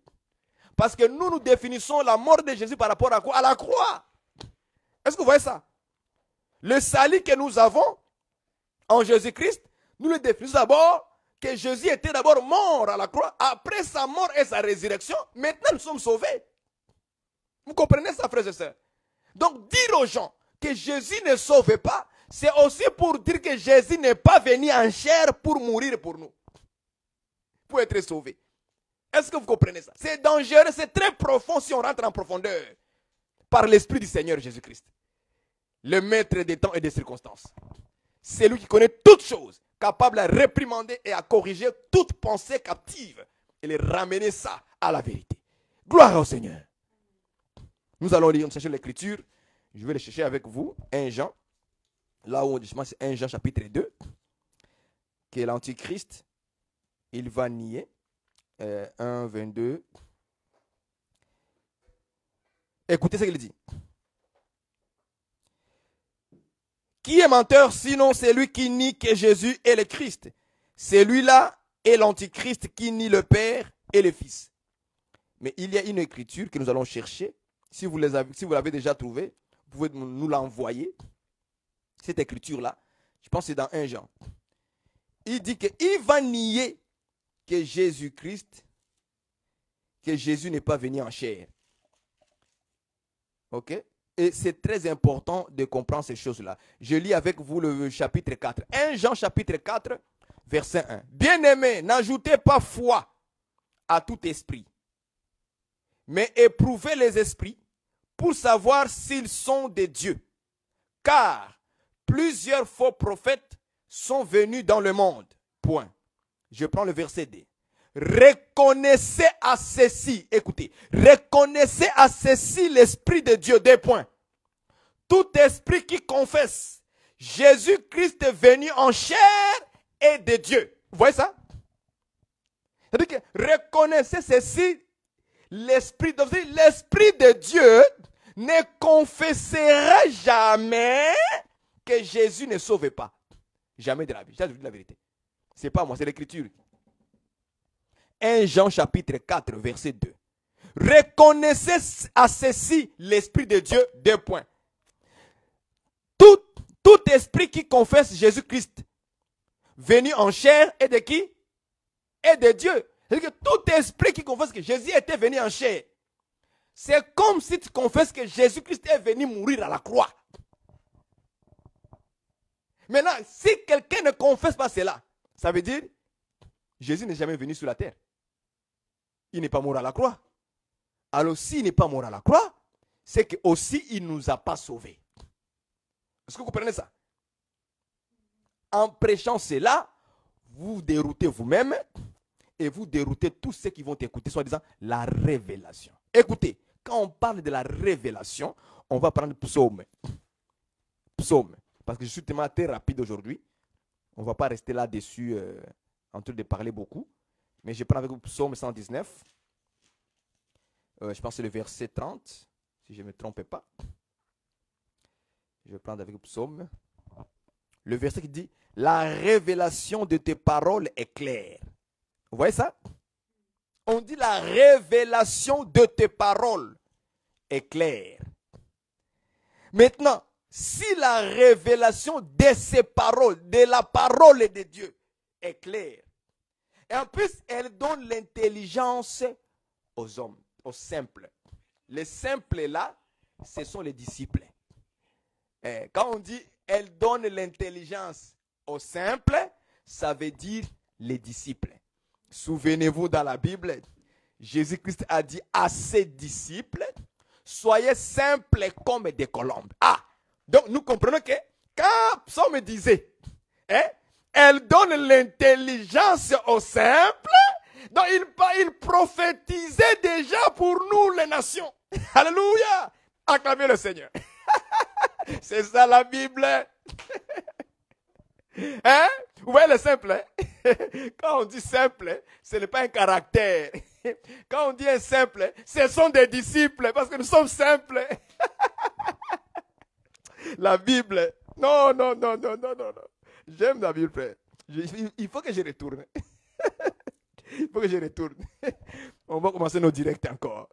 Parce que nous définissons la mort de Jésus par rapport à quoi? À la croix. Est-ce que vous voyez ça? Le salut que nous avons en Jésus-Christ, nous le définissons d'abord que Jésus était d'abord mort à la croix. Après sa mort et sa résurrection, maintenant nous sommes sauvés. Vous comprenez ça, frères et sœurs? Donc dire aux gens que Jésus ne sauve pas, c'est aussi pour dire que Jésus n'est pas venu en chair pour mourir pour nous. Pour être sauvé. Est-ce que vous comprenez ça? C'est dangereux, c'est très profond si on rentre en profondeur. Par l'Esprit du Seigneur Jésus-Christ. Le maître des temps et des circonstances. C'est lui qui connaît toutes choses, capable à réprimander et à corriger toute pensée captive et les ramener ça à la vérité. Gloire au Seigneur. Nous allons lire, chercher l'Écriture. Je vais le chercher avec vous. 1 Jean. Là où je pense c'est 1 Jean chapitre 2. Que l'Antichrist, il va nier. 1, 22. Écoutez ce qu'il dit. Qui est menteur sinon celui qui nie que Jésus est le Christ? Celui-là est l'Antichrist qui nie le Père et le Fils. Mais il y a une écriture que nous allons chercher. Si vous l'avez déjà trouvée, vous pouvez nous l'envoyer. Cette écriture-là, je pense que c'est dans 1 Jean. Il dit qu'il va nier que Jésus-Christ, que Jésus n'est pas venu en chair. Ok? Et c'est très important de comprendre ces choses-là. Je lis avec vous le chapitre 4. 1 Jean chapitre 4, verset 1. Bien-aimés, n'ajoutez pas foi à tout esprit, mais éprouvez les esprits pour savoir s'ils sont de Dieu. Car plusieurs faux prophètes sont venus dans le monde. Point. Je prends le verset 2. Reconnaissez à ceci, écoutez, reconnaissez à ceci l'Esprit de Dieu, 2 points. Tout esprit qui confesse Jésus-Christ est venu en chair est de Dieu. Vous voyez ça? C'est-à-dire que reconnaissez ceci, l'Esprit de Dieu ne confessera jamais que Jésus ne sauve pas. Jamais de la vie. Je vous dis la vérité. Ce n'est pas moi, c'est l'Écriture. 1 Jean chapitre 4, verset 2. Reconnaissez à ceci l'Esprit de Dieu, 2 points. Tout esprit qui confesse Jésus-Christ venu en chair est de qui? Est de Dieu. C'est-à-dire que tout esprit qui confesse que Jésus était venu en chair, c'est comme si tu confesses que Jésus-Christ est venu mourir à la croix. Maintenant, si quelqu'un ne confesse pas cela, ça veut dire Jésus n'est jamais venu sur la terre. Il n'est pas mort à la croix. Alors s'il n'est pas mort à la croix, c'est que aussi il ne nous a pas sauvés. Est-ce que vous comprenez ça? En prêchant cela, vous déroutez vous-même et vous déroutez tous ceux qui vont écouter, soit disant la révélation. Écoutez, quand on parle de la révélation, on va prendre psaume. Psaume. Parce que je suis tellement très rapide aujourd'hui. On ne va pas rester là-dessus en train de parler beaucoup. Mais je prends avec vous psaume 119. Je pense que c'est le verset 30, si je ne me trompe pas. Je vais prendre avec vous psaume. Le verset qui dit, la révélation de tes paroles est claire. Vous voyez ça? On dit la révélation de tes paroles est claire. Maintenant, si la révélation de ces paroles, de la parole de Dieu est claire, et en plus, elle donne l'intelligence aux hommes, aux simples. Les simples là, ce sont les disciples. Et quand on dit elle donne l'intelligence aux simples, ça veut dire les disciples. Souvenez-vous dans la Bible, Jésus-Christ a dit à ses disciples, soyez simples comme des colombes. Ah, donc nous comprenons que quand Psaume disait, elle donne l'intelligence aux simples, donc il prophétisait déjà pour nous les nations. Alléluia! Acclamez le Seigneur. C'est ça la Bible. Hein? Vous voyez le simple? Quand on dit simple, ce n'est pas un caractère. Quand on dit un simple, ce sont des disciples parce que nous sommes simples. La Bible. Non. J'aime la Bible, frère. Il faut que je retourne. Il faut que je retourne. On va commencer nos directs encore.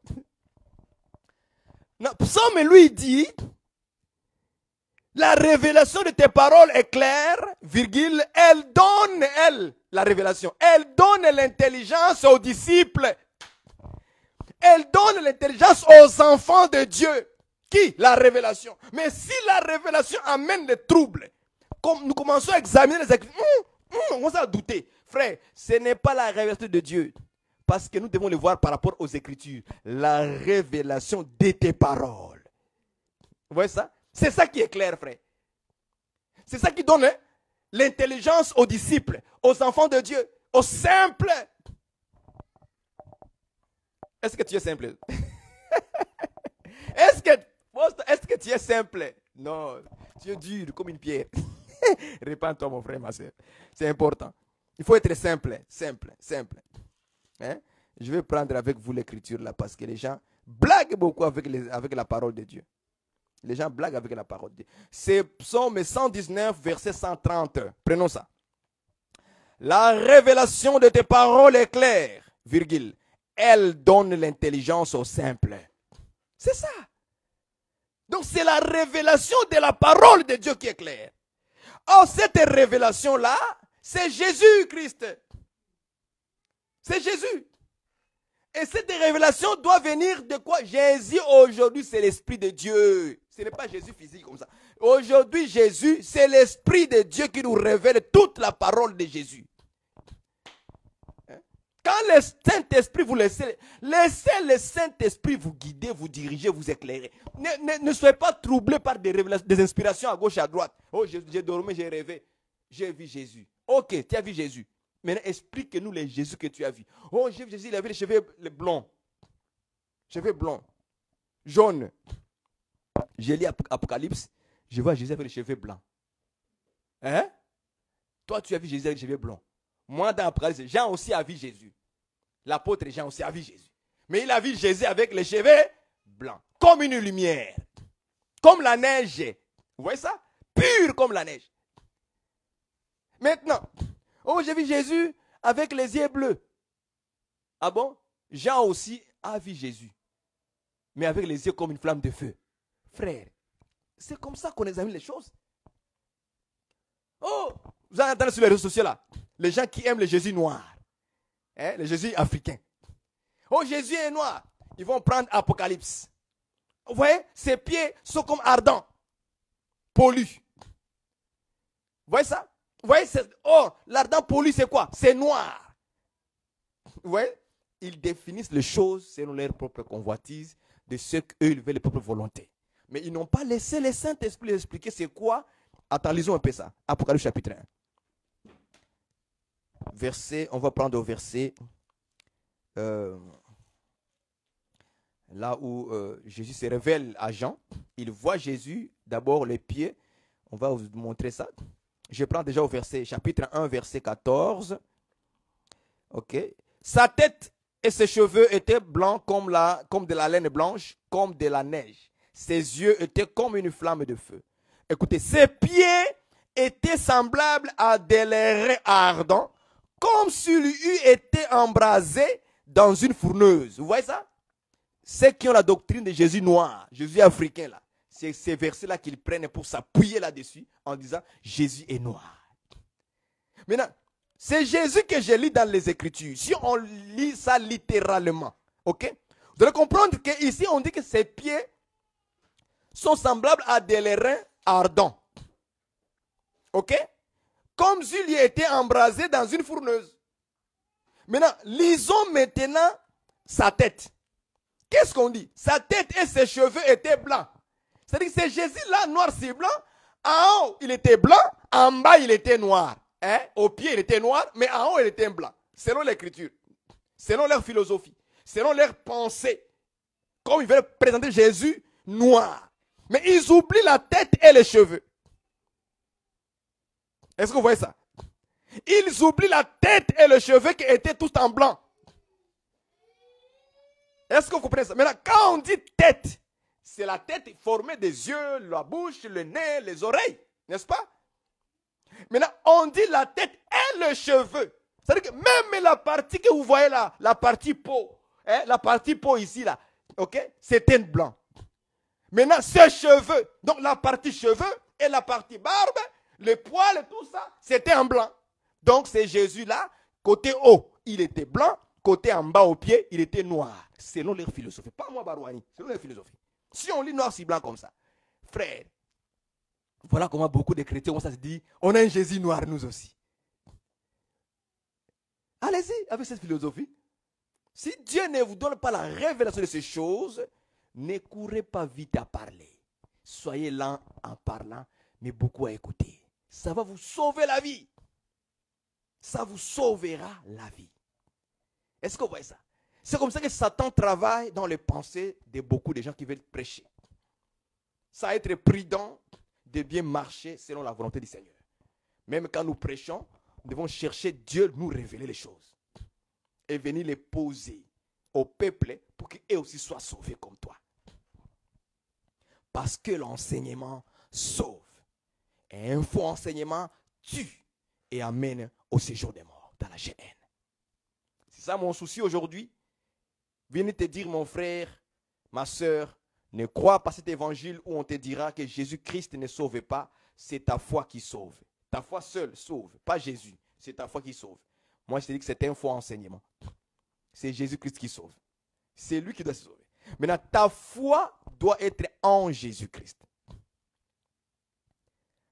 Non, Psaume lui dit, la révélation de tes paroles est claire, virgule, elle donne, la révélation, elle donne l'intelligence aux disciples. Elle donne l'intelligence aux enfants de Dieu. Qui? La révélation. Mais si la révélation amène des troubles, comme nous commençons à examiner les Écritures, on commence à douter. Frère, ce n'est pas la révélation de Dieu. Parce que nous devons le voir par rapport aux Écritures. La révélation de tes paroles. Vous voyez ça? C'est ça qui est clair, frère. C'est ça qui donne l'intelligence aux disciples, aux enfants de Dieu, aux simples. Est-ce que tu es simple? Est-ce que tu es simple. Non, tu es dur comme une pierre. Répands-toi, mon frère, ma soeur. C'est important. Il faut être simple, simple, simple. Hein? Je vais prendre avec vous l'écriture là parce que les gens blaguent beaucoup avec la parole de Dieu. Les gens blaguent avec la parole de Dieu. C'est Psaume 119, verset 130. Prenons ça. La révélation de tes paroles est claire, virgule. Elle donne l'intelligence aux simples. C'est ça. Donc c'est la révélation de la parole de Dieu qui est claire. Or, cette révélation-là, c'est Jésus-Christ. C'est Jésus. Et cette révélation doit venir de quoi? Jésus, aujourd'hui, c'est l'Esprit de Dieu. Ce n'est pas Jésus physique comme ça. Aujourd'hui, Jésus, c'est l'Esprit de Dieu qui nous révèle toute la parole de Jésus. Quand le Saint-Esprit vous laissez le Saint-Esprit vous guider, vous diriger, vous éclairer. Ne soyez pas troublés par des inspirations à gauche et à droite. Oh, j'ai dormi, j'ai rêvé. J'ai vu Jésus. Ok, tu as vu Jésus. Maintenant, explique-nous les Jésus que tu as vu. Oh, j'ai vu Jésus, il avait les cheveux blonds. Cheveux blonds. Jaunes. J'ai lu Apocalypse. Je vois Jésus avec les cheveux blancs. Hein? Toi, tu as vu Jésus avec les cheveux blonds. Moi, dans Apocalypse, Jean aussi a vu Jésus. L'apôtre Jean aussi a vu Jésus. Mais il a vu Jésus avec les cheveux blancs. Comme une lumière. Comme la neige. Vous voyez ça? Pur comme la neige. Maintenant, oh, j'ai vu Jésus avec les yeux bleus. Ah bon? Jean aussi a vu Jésus. Mais avec les yeux comme une flamme de feu. Frère, c'est comme ça qu'on examine les choses. Oh, vous avez entendu sur les réseaux sociaux là, les gens qui aiment le Jésus noir, hein, le Jésus africain. Oh, Jésus est noir. Ils vont prendre Apocalypse. Vous voyez, ses pieds sont comme ardents, pollués. Vous voyez ça? Vous voyez, oh, l'ardent pollu, c'est quoi? C'est noir. Vous voyez? Ils définissent les choses selon leur propre convoitise, de ce qu'eux ils veulent, leur propre volonté. Mais ils n'ont pas laissé le Saint-Esprit les expliquer c'est quoi. Attends, lisons un peu ça. Apocalypse chapitre 1. Verset, on va prendre au verset là où Jésus se révèle à Jean. Il voit Jésus, d'abord les pieds. On va vous montrer ça. Je prends déjà au verset, chapitre 1, verset 14. Ok. Sa tête et ses cheveux étaient blancs comme de la laine blanche, comme de la neige. Ses yeux étaient comme une flamme de feu. Écoutez, ses pieds étaient semblables à des lairs ardents, comme s'il eût été embrasé dans une fourneuse. Vous voyez ça? Ceux qui ont la doctrine de Jésus noir, Jésus africain là, c'est ces versets-là qu'ils prennent pour s'appuyer là-dessus en disant Jésus est noir. Maintenant, c'est Jésus que je lis dans les Écritures. Si on lit ça littéralement, ok? Vous allez comprendre qu'ici on dit que ses pieds sont semblables à des lairs ardents. Ok? Comme s'il y était embrasé dans une fourneuse. Maintenant, lisons maintenant sa tête. Qu'est-ce qu'on dit? Sa tête et ses cheveux étaient blancs. C'est-à-dire que c'est Jésus là, noir c'est blanc. En haut, il était blanc. En bas, il était noir. Hein? Au pied, il était noir. Mais en haut, il était blanc. Selon l'écriture. Selon leur philosophie. Selon leur pensée. Comme ils veulent présenter Jésus noir. Mais ils oublient la tête et les cheveux. Est-ce que vous voyez ça? Ils oublient la tête et les cheveux qui étaient tous en blanc. Est-ce que vous comprenez ça? Maintenant, quand on dit tête, c'est la tête formée des yeux, la bouche, le nez, les oreilles. N'est-ce pas? Maintenant, on dit la tête et les cheveux. C'est-à-dire que même la partie que vous voyez là, la partie peau, hein, la partie peau ici, là, ok, c'était blanc. Maintenant, ces cheveux, donc la partie cheveux et la partie barbe, les poils et tout ça, c'était en blanc. Donc, c'est Jésus là, côté haut, il était blanc, côté en bas au pied, il était noir. Selon leur philosophie. Pas moi, Barouani, selon leur philosophie. Si on lit noir si blanc comme ça, frère, voilà comment beaucoup de chrétiens, ça se dit, on a un Jésus noir nous aussi. Allez-y avec cette philosophie. Si Dieu ne vous donne pas la révélation de ces choses, ne courez pas vite à parler. Soyez lent en parlant, mais beaucoup à écouter. Ça va vous sauver la vie. Ça vous sauvera la vie. Est-ce que vous voyez ça? C'est comme ça que Satan travaille dans les pensées de beaucoup de gens qui veulent prêcher. sans être prudent de bien marcher selon la volonté du Seigneur. Même quand nous prêchons, nous devons chercher Dieu nous révéler les choses et venir les poser au peuple pour qu'eux aussi soient sauvés comme toi. Parce que l'enseignement sauve. Et un faux enseignement tue et amène au séjour des morts, dans la géhenne. C'est ça mon souci aujourd'hui. Viens te dire, mon frère, ma soeur, ne crois pas cet évangile où on te dira que Jésus-Christ ne sauve pas. C'est ta foi qui sauve. Ta foi seule sauve, pas Jésus. C'est ta foi qui sauve. Moi, je te dis que c'est un faux enseignement. C'est Jésus-Christ qui sauve. C'est lui qui doit se sauver. Maintenant, ta foi doit être en Jésus-Christ.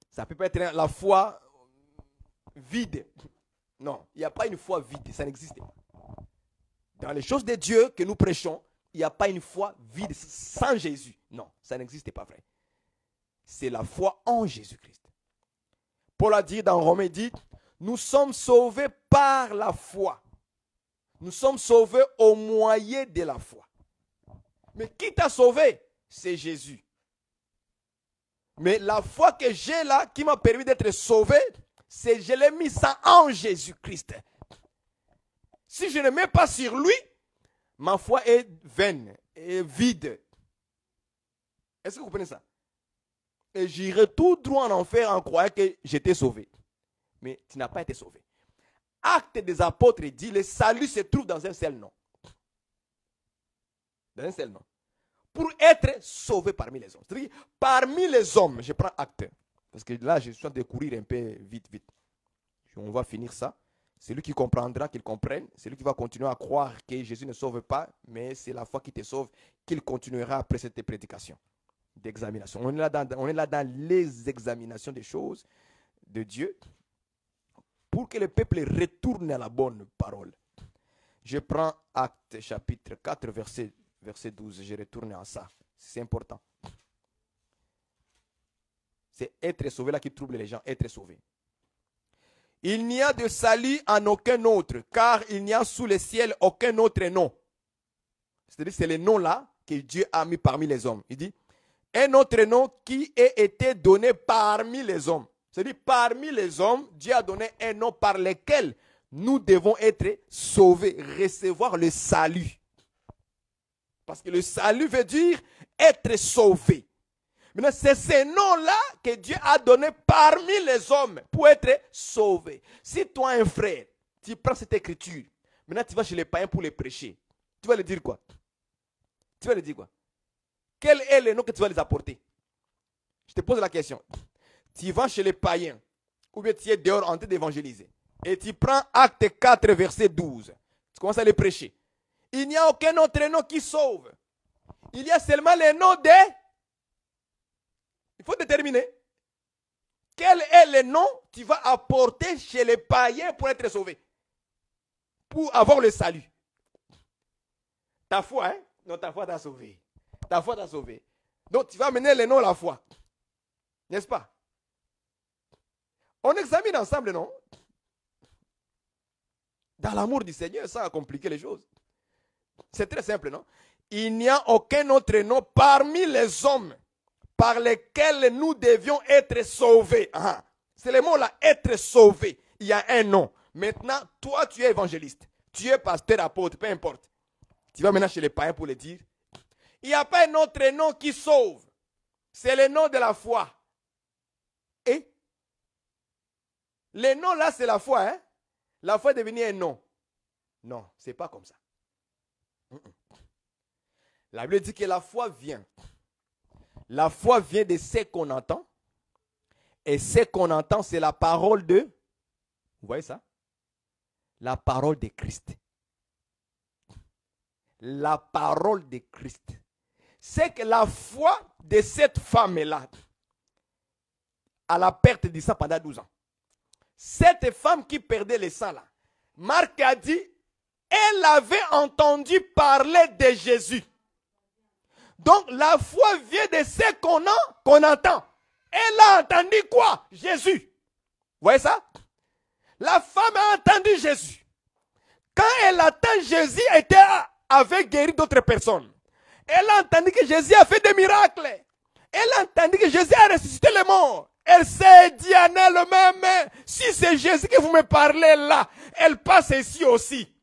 Ça ne peut pas être la foi vide. Non, il n'y a pas une foi vide. Ça n'existe pas. Dans les choses de Dieu que nous prêchons, il n'y a pas une foi vide sans Jésus. Non, ça n'existe pas, frère. C'est la foi en Jésus-Christ. Paul a dit dans Romains, il dit, nous sommes sauvés par la foi. Nous sommes sauvés au moyen de la foi. Mais qui t'a sauvé? C'est Jésus. Mais la foi que j'ai là, qui m'a permis d'être sauvé, c'est je l'ai mis ça en Jésus-Christ. Si je ne mets pas sur lui, ma foi est vaine, est vide. Est-ce que vous comprenez ça? Et j'irai tout droit en enfer en croyant que j'étais sauvé. Mais tu n'as pas été sauvé. Acte des apôtres dit, le salut se trouve dans un seul nom. Dans un seul nom. Pour être sauvé parmi les hommes. C'est-à-dire, parmi les hommes, je prends acte. Parce que là, je suis en train de courir un peu vite. On va finir ça. Celui qui comprendra, qu'il comprenne. Celui qui va continuer à croire que Jésus ne sauve pas, mais c'est la foi qui te sauve, qu'il continuera après cette prédication d'examination. On est là dans les examinations des choses de Dieu pour que le peuple retourne à la bonne parole. Je prends Acte chapitre 4, verset 12. Je retourne à ça. C'est important. C'est être sauvé là qui trouble les gens. Être sauvé. Il n'y a de salut en aucun autre, car il n'y a sous le ciel aucun autre nom. C'est-à-dire, c'est le nom là que Dieu a mis parmi les hommes. Il dit, un autre nom qui ait été donné parmi les hommes. C'est-à-dire, parmi les hommes, Dieu a donné un nom par lequel nous devons être sauvés, recevoir le salut. Parce que le salut veut dire être sauvé. Maintenant, c'est ce nom-là que Dieu a donné parmi les hommes pour être sauvé. Si toi, un frère, tu prends cette écriture, maintenant tu vas chez les païens pour les prêcher, tu vas leur dire quoi? Tu vas leur dire quoi? Quel est le nom que tu vas les apporter? Je te pose la question. Tu vas chez les païens, ou bien tu es dehors en train d'évangéliser, et tu prends Acte 4, verset 12. Tu commences à les prêcher. Il n'y a aucun autre nom qui sauve. Il y a seulement le nom de... Il faut déterminer. Quel est le nom que tu vas apporter chez les païens pour être sauvé? Pour avoir le salut. Ta foi, hein? Non, ta foi t'a sauvé. Ta foi t'a sauvé. Donc tu vas amener le nom de la foi. N'est-ce pas? On examine ensemble, non? Dans l'amour du Seigneur, ça a compliqué les choses. C'est très simple, non? Il n'y a aucun autre nom parmi les hommes par lesquels nous devions être sauvés. Ah, c'est le mot là, être sauvé. Il y a un nom. Maintenant, toi, tu es évangéliste. Tu es pasteur, apôtre, peu importe. Tu vas maintenant chez les païens pour le dire. Il n'y a pas un autre nom qui sauve. C'est le nom de la foi. Et le nom là, c'est la foi. Hein? La foi est devenue un nom. Non, ce n'est pas comme ça. La Bible dit que la foi vient. La foi vient de ce qu'on entend. Et ce qu'on entend, c'est la parole de... Vous voyez ça? La parole de Christ. La parole de Christ. C'est que la foi de cette femme-là, à la perte du sang pendant 12 ans. Cette femme qui perdait le sang là, Marc a dit, elle avait entendu parler de Jésus. Donc la foi vient de ce qu'on entend. Elle a entendu quoi? Jésus. Vous voyez ça? La femme a entendu Jésus. Quand elle entend Jésus avait guéri d'autres personnes. Elle a entendu que Jésus a fait des miracles. Elle entendit que Jésus a ressuscité les morts. Elle s'est dit en elle-même, si c'est Jésus que vous me parlez là, elle passe ici aussi.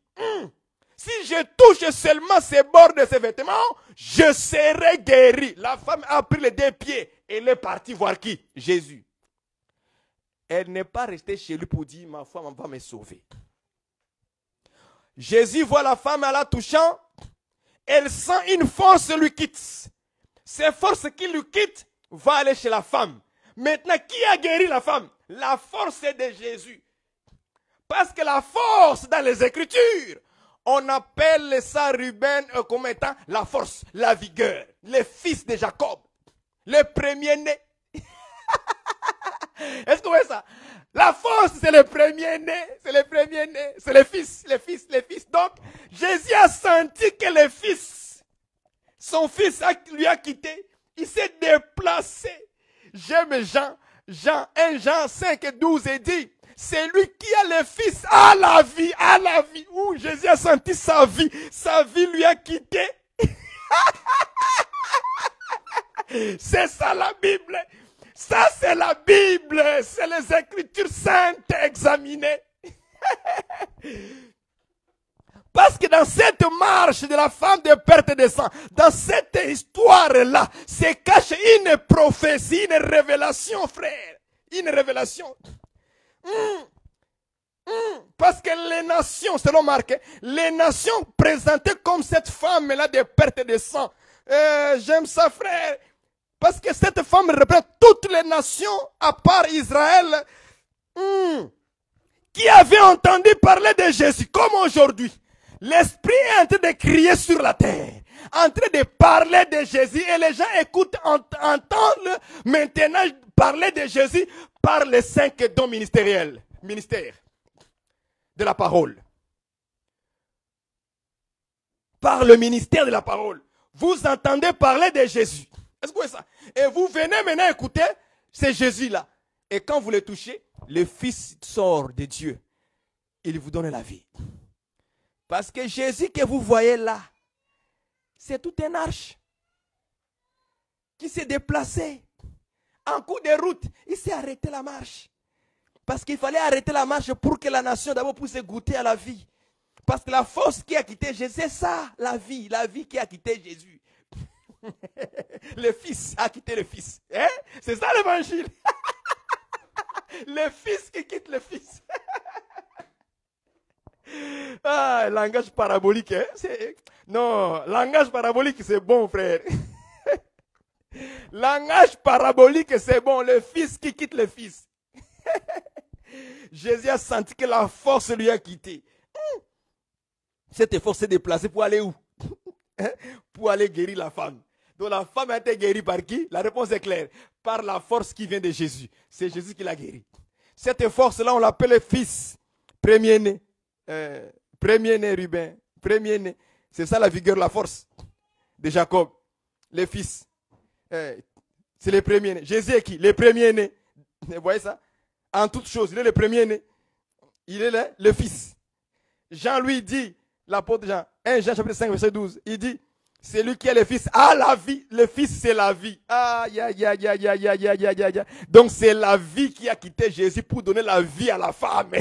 Si je touche seulement ces bords de ses vêtements, je serai guéri. La femme a pris les 2 pieds et elle est partie voir qui? Jésus. Elle n'est pas restée chez lui pour dire, ma femme va me sauver. Jésus voit la femme en la touchant, elle sent une force lui quitte. Ces forces qui lui quittent vont aller chez la femme. Maintenant, qui a guéri la femme? La force est de Jésus. Parce que la force dans les Écritures, on appelle ça Ruben comme étant la force, la vigueur. Les fils de Jacob, les premiers-nés. Est-ce que vous voyez ça? La force, c'est le premier-né, c'est le premier-né, c'est les fils, les fils, les fils. Donc, Jésus a senti que le fils, son fils lui a quitté, il s'est déplacé. J'aime Jean 1 Jean 5 et 12 et dit, c'est lui qui a le fils à la vie, à la vie. Où Jésus a senti sa vie lui a quitté. C'est ça la Bible. Ça c'est la Bible, c'est les Écritures saintes examinées. Parce que dans cette marche de la femme de perte de sang, dans cette histoire-là, se cache une prophétie, une révélation, frère. Une révélation. Parce que les nations, selon Marc, les nations présentées comme cette femme-là de perte de sang. J'aime ça, frère. Parce que cette femme représente toutes les nations, à part Israël, qui avaient entendu parler de Jésus, comme aujourd'hui. L'Esprit est en train de crier sur la terre, en train de parler de Jésus, et les gens écoutent, entendent maintenant parler de Jésus par les 5 dons ministériels, ministère de la parole. Par le ministère de la parole. Vous entendez parler de Jésus. Est-ce que vous voyez ça? Et vous venez maintenant écouter, c'est Jésus-là. Et quand vous le touchez, le Fils sort de Dieu. Il vous donne la vie. Parce que Jésus que vous voyez là, c'est tout un arche qui s'est déplacé. En cours de route, il s'est arrêté la marche. Parce qu'il fallait arrêter la marche pour que la nation d'abord puisse goûter à la vie. Parce que la force qui a quitté Jésus, c'est ça, la vie qui a quitté Jésus. Le Fils a quitté le Fils. Hein? C'est ça l'évangile. Le Fils qui quitte le Fils. Ah, langage parabolique. Hein? Non, langage parabolique, c'est bon, frère. Langage parabolique, c'est bon. Le Fils qui quitte le Fils. Jésus a senti que la force lui a quitté. Cette force s'est déplacée pour aller où? Pour aller guérir la femme. Donc la femme a été guérie par qui? La réponse est claire. Par la force qui vient de Jésus. C'est Jésus qui l'a guérie. Cette force-là, on l'appelle le Fils. Premier-né. Premier-né, Ruben. Premier-né. C'est ça la vigueur, la force de Jacob. Le Fils. C'est le premier-né. Jésus est qui? Le premier-né. Vous voyez ça? En toutes choses, il est le premier-né. Il est le Fils. Jean lui dit, l'apôtre Jean, 1 Jean chapitre 5 verset 12, il dit, c'est lui qui est le Fils à la vie. Le Fils c'est la vie. Aïe, aïe, aïe, aïe, aïe, aïe, aïe, aïe, aïe. Donc c'est la vie qui a quitté Jésus pour donner la vie à la femme.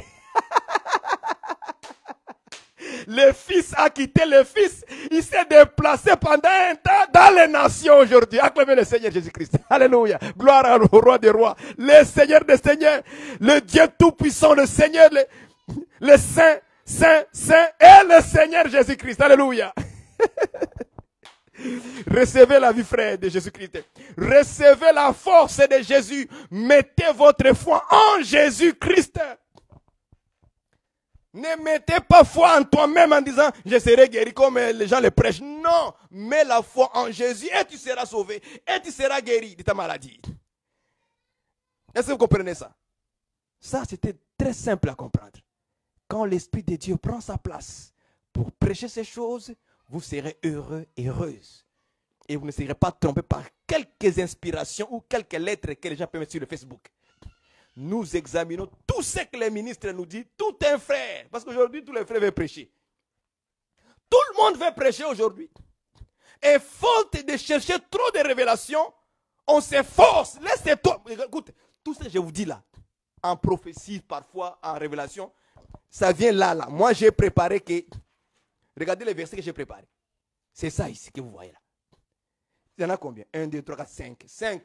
Le Fils a quitté le Fils. Il s'est déplacé pendant un temps dans les nations aujourd'hui. Acclamez le Seigneur Jésus-Christ. Alléluia. Gloire au roi des rois. Le Seigneur des seigneurs. Le Dieu tout-puissant. Le Seigneur, le Saint, Saint, Saint et le Seigneur Jésus-Christ. Alléluia. Recevez la vie, frère, de Jésus-Christ. Recevez la force de Jésus. Mettez votre foi en Jésus-Christ. Ne mettez pas foi en toi-même en disant je serai guéri comme les gens le prêchent. Non, mets la foi en Jésus et tu seras sauvé et tu seras guéri de ta maladie. Est-ce que vous comprenez ça? Ça, c'était très simple à comprendre. Quand l'Esprit de Dieu prend sa place pour prêcher ces choses, vous serez heureux et heureuse. Et vous ne serez pas trompé par quelques inspirations ou quelques lettres que les gens peuvent mettre sur le Facebook. Nous examinons tout ce que les ministres nous disent, tout un frère. Parce qu'aujourd'hui, tous les frères veulent prêcher. Tout le monde veut prêcher aujourd'hui. Et faute de chercher trop de révélations, On s'efforce. Laissez-toi. Écoute, tout ce que je vous dis là, en prophétie, parfois en révélation, ça vient là. Moi, j'ai préparé que... Regardez les versets que j'ai préparés. C'est ça ici que vous voyez là. Il y en a combien? 1, 2, 3, 4, 5. 5.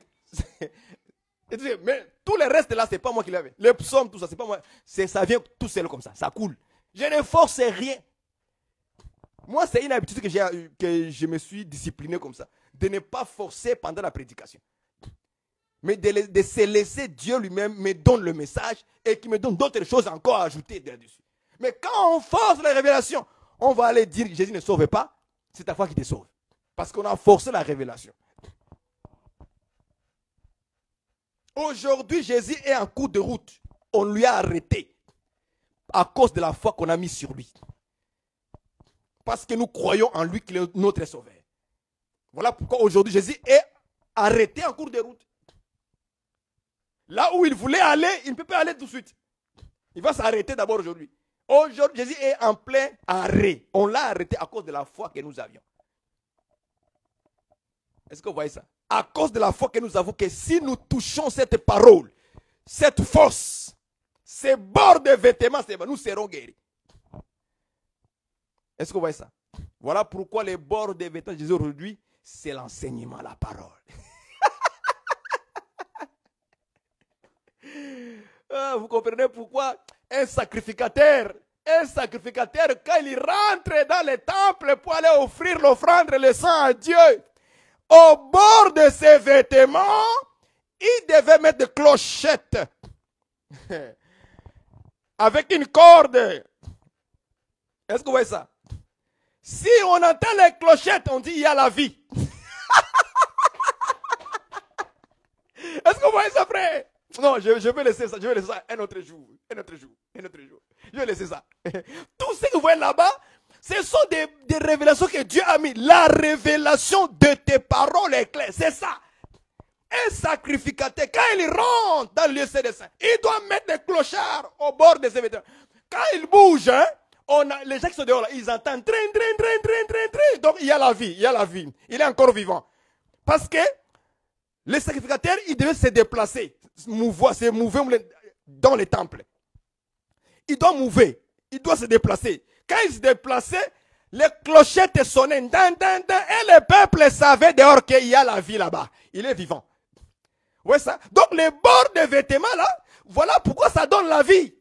Mais tout le reste là, c'est pas moi qui l'avais. Les psaumes, tout ça, c'est pas moi. Ça vient tout seul comme ça coule. Je ne force rien. Moi, c'est une habitude que je me suis discipliné comme ça. De ne pas forcer pendant la prédication. Mais de se laisser Dieu lui-même me donne le message et qui me donne d'autres choses encore à ajouter dessus. Mais quand on force la révélation, on va aller dire que Jésus ne sauve pas, c'est ta foi qui te sauve. Parce qu'on a forcé la révélation. Aujourd'hui, Jésus est en cours de route. On lui a arrêté à cause de la foi qu'on a mise sur lui. Parce que nous croyons en lui qu'il est notre sauveur. Voilà pourquoi aujourd'hui Jésus est arrêté en cours de route. Là où il voulait aller, il ne peut pas aller tout de suite. Il va s'arrêter d'abord aujourd'hui. Aujourd'hui, Jésus est en plein arrêt. On l'a arrêté à cause de la foi que nous avions. Est-ce que vous voyez ça? À cause de la foi que nous avons, que si nous touchons cette parole, cette force, ces bords de vêtements, nous serons guéris. Est-ce que vous voyez ça? Voilà pourquoi les bords des vêtements de Jésus aujourd'hui, c'est l'enseignement, la parole. Vous comprenez pourquoi un sacrificateur, quand il rentre dans le temple pour aller offrir l'offrande, le sang à Dieu, au bord de ses vêtements, il devait mettre des clochettes avec une corde. Est-ce que vous voyez ça? Si on entend les clochettes, on dit il y a la vie. Est-ce que vous voyez ça, frère? Non, je vais laisser ça. Je vais laisser ça un autre jour. Je vais laisser ça. Tout ce que vous voyez là-bas, ce sont des révélations que Dieu a mis. La révélation de tes paroles est claire. C'est ça. Un sacrificateur, quand il rentre dans le lieu saint des saints, il doit mettre des clochards au bord de ses vêtements. Quand il bouge, les gens qui sont dehors, là, ils entendent train. Donc il y a la vie. Il est encore vivant. Parce que le sacrificateur, il devait se déplacer, se mouvoir dans les temples. Il doit se déplacer. Quand il se déplaçait, les clochettes sonnaient, et le peuple savait dehors qu'il y a la vie là-bas. Il est vivant. Ouais, ça. Donc les bords de vêtements là, voilà pourquoi ça donne la vie.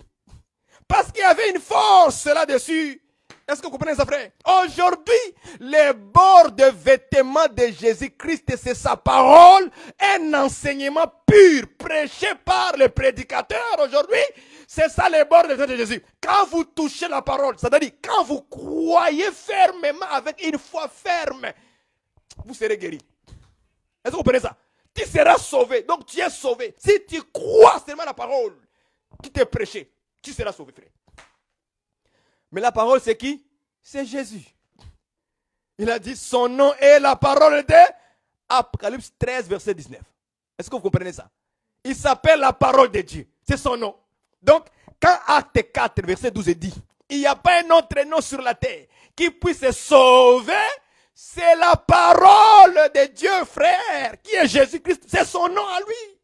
Parce qu'il y avait une force là-dessus. Est-ce que vous comprenez ça, frère? Aujourd'hui, les bords de vêtements de Jésus-Christ, c'est sa parole, un enseignement pur, prêché par le prédicateur aujourd'hui. C'est ça les bords de vêtements de Jésus. Quand vous touchez la parole, c'est-à-dire quand vous croyez fermement, avec une foi ferme, vous serez guéri. Est-ce que vous comprenez ça? Tu seras sauvé. Donc tu es sauvé. Si tu crois seulement la parole qui t'est prêchée, tu seras sauvé, frère. Mais la parole, c'est qui? C'est Jésus. Il a dit, son nom est la parole de Apocalypse 13, verset 19. Est-ce que vous comprenez ça? Il s'appelle la parole de Dieu. C'est son nom. Donc, quand Acte 4, verset 12 dit, il n'y a pas un autre nom sur la terre qui puisse sauver, c'est la parole de Dieu, frère, qui est Jésus-Christ. C'est son nom à lui.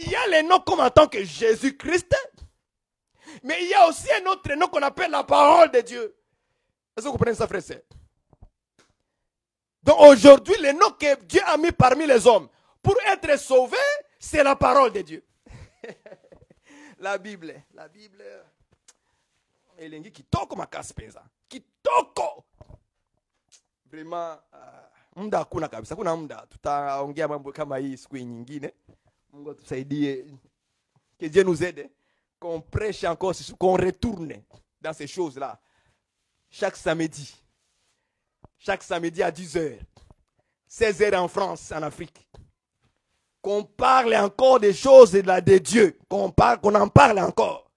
Il y a les noms comme en tant que Jésus-Christ, mais il y a aussi un autre nom qu'on appelle la parole de Dieu. Est-ce que vous comprenez ça, frère? Donc aujourd'hui, le nom que Dieu a mis parmi les hommes pour être sauvé, c'est la parole de Dieu. La Bible. Elengi kitoko makasi penza. Kitoko. Vraiment muda hakuna kabisa. Kuna muda tutaongea mambo kama hii siku nyingine. Mungu tusaidie. Que Dieu nous aide. Qu'on prêche encore, qu'on retourne dans ces choses-là. Chaque samedi à 10h, 16h en France, en Afrique. Qu'on parle encore des choses de Dieu, qu'on en parle encore.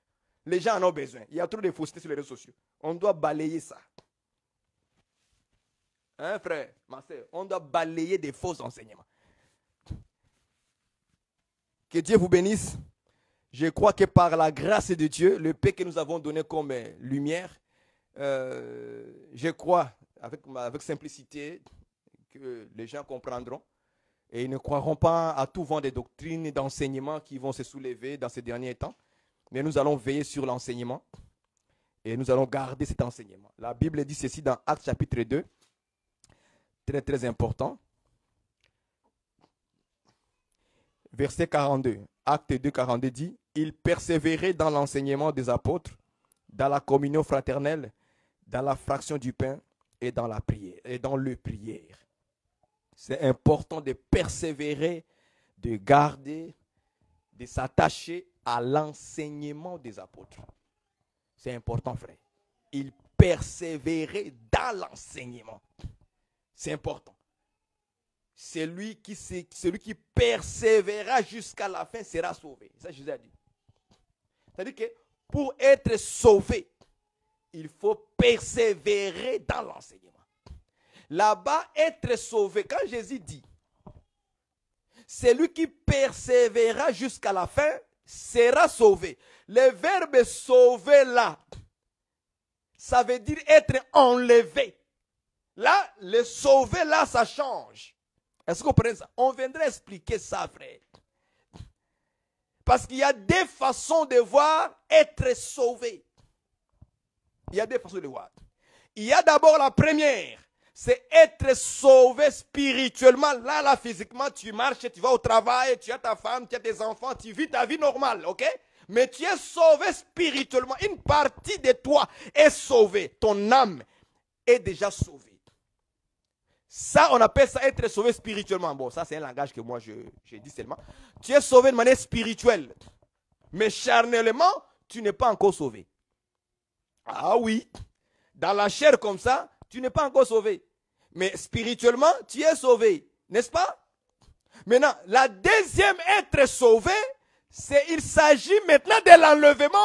Les gens en ont besoin. Il y a trop de fausseté sur les réseaux sociaux. On doit balayer ça. Hein, frère, ma soeur, on doit balayer des faux enseignements. Que Dieu vous bénisse. Je crois que par la grâce de Dieu, le paix que nous avons donné comme lumière, je crois avec simplicité que les gens comprendront Et ils ne croiront pas à tout vent des doctrines et d'enseignements qui vont se soulever dans ces derniers temps. Mais nous allons veiller sur l'enseignement. Et nous allons garder cet enseignement. La Bible dit ceci dans Actes chapitre 2. Très très important. Verset 42. Acte 2, 42 dit, « Ils persévéraient dans l'enseignement des apôtres, dans la communion fraternelle, dans la fraction du pain et dans la prière, et dans le prière. » C'est important de persévérer, de garder, de s'attacher à l'enseignement des apôtres. C'est important, frère. Ils persévéraient dans l'enseignement. C'est important. Celui qui persévérera jusqu'à la fin sera sauvé. Ça, Jésus a dit. C'est-à-dire que pour être sauvé, il faut persévérer dans l'enseignement. Là-bas, être sauvé, quand Jésus dit, celui qui persévérera jusqu'à la fin sera sauvé. Le verbe sauver là, ça veut dire être enlevé. Là, le sauver là, ça change. Est-ce que vous comprenez ça? On viendra expliquer ça, frère. Parce qu'il y a des façons de voir être sauvé. Il y a des façons de voir. Il y a d'abord la première. C'est être sauvé spirituellement. Là, physiquement, tu marches, tu vas au travail, tu as ta femme, tu as tes enfants, tu vis ta vie normale, ok? Mais tu es sauvé spirituellement. Une partie de toi est sauvée. Ton âme est déjà sauvée. Ça, on appelle ça être sauvé spirituellement. Bon, ça, c'est un langage que moi, je dis seulement. Tu es sauvé de manière spirituelle. Mais charnellement, tu n'es pas encore sauvé. Ah oui. Dans la chair comme ça, tu n'es pas encore sauvé. Mais spirituellement, tu es sauvé. N'est-ce pas? Maintenant, la deuxième être sauvé, il s'agit maintenant de l'enlèvement.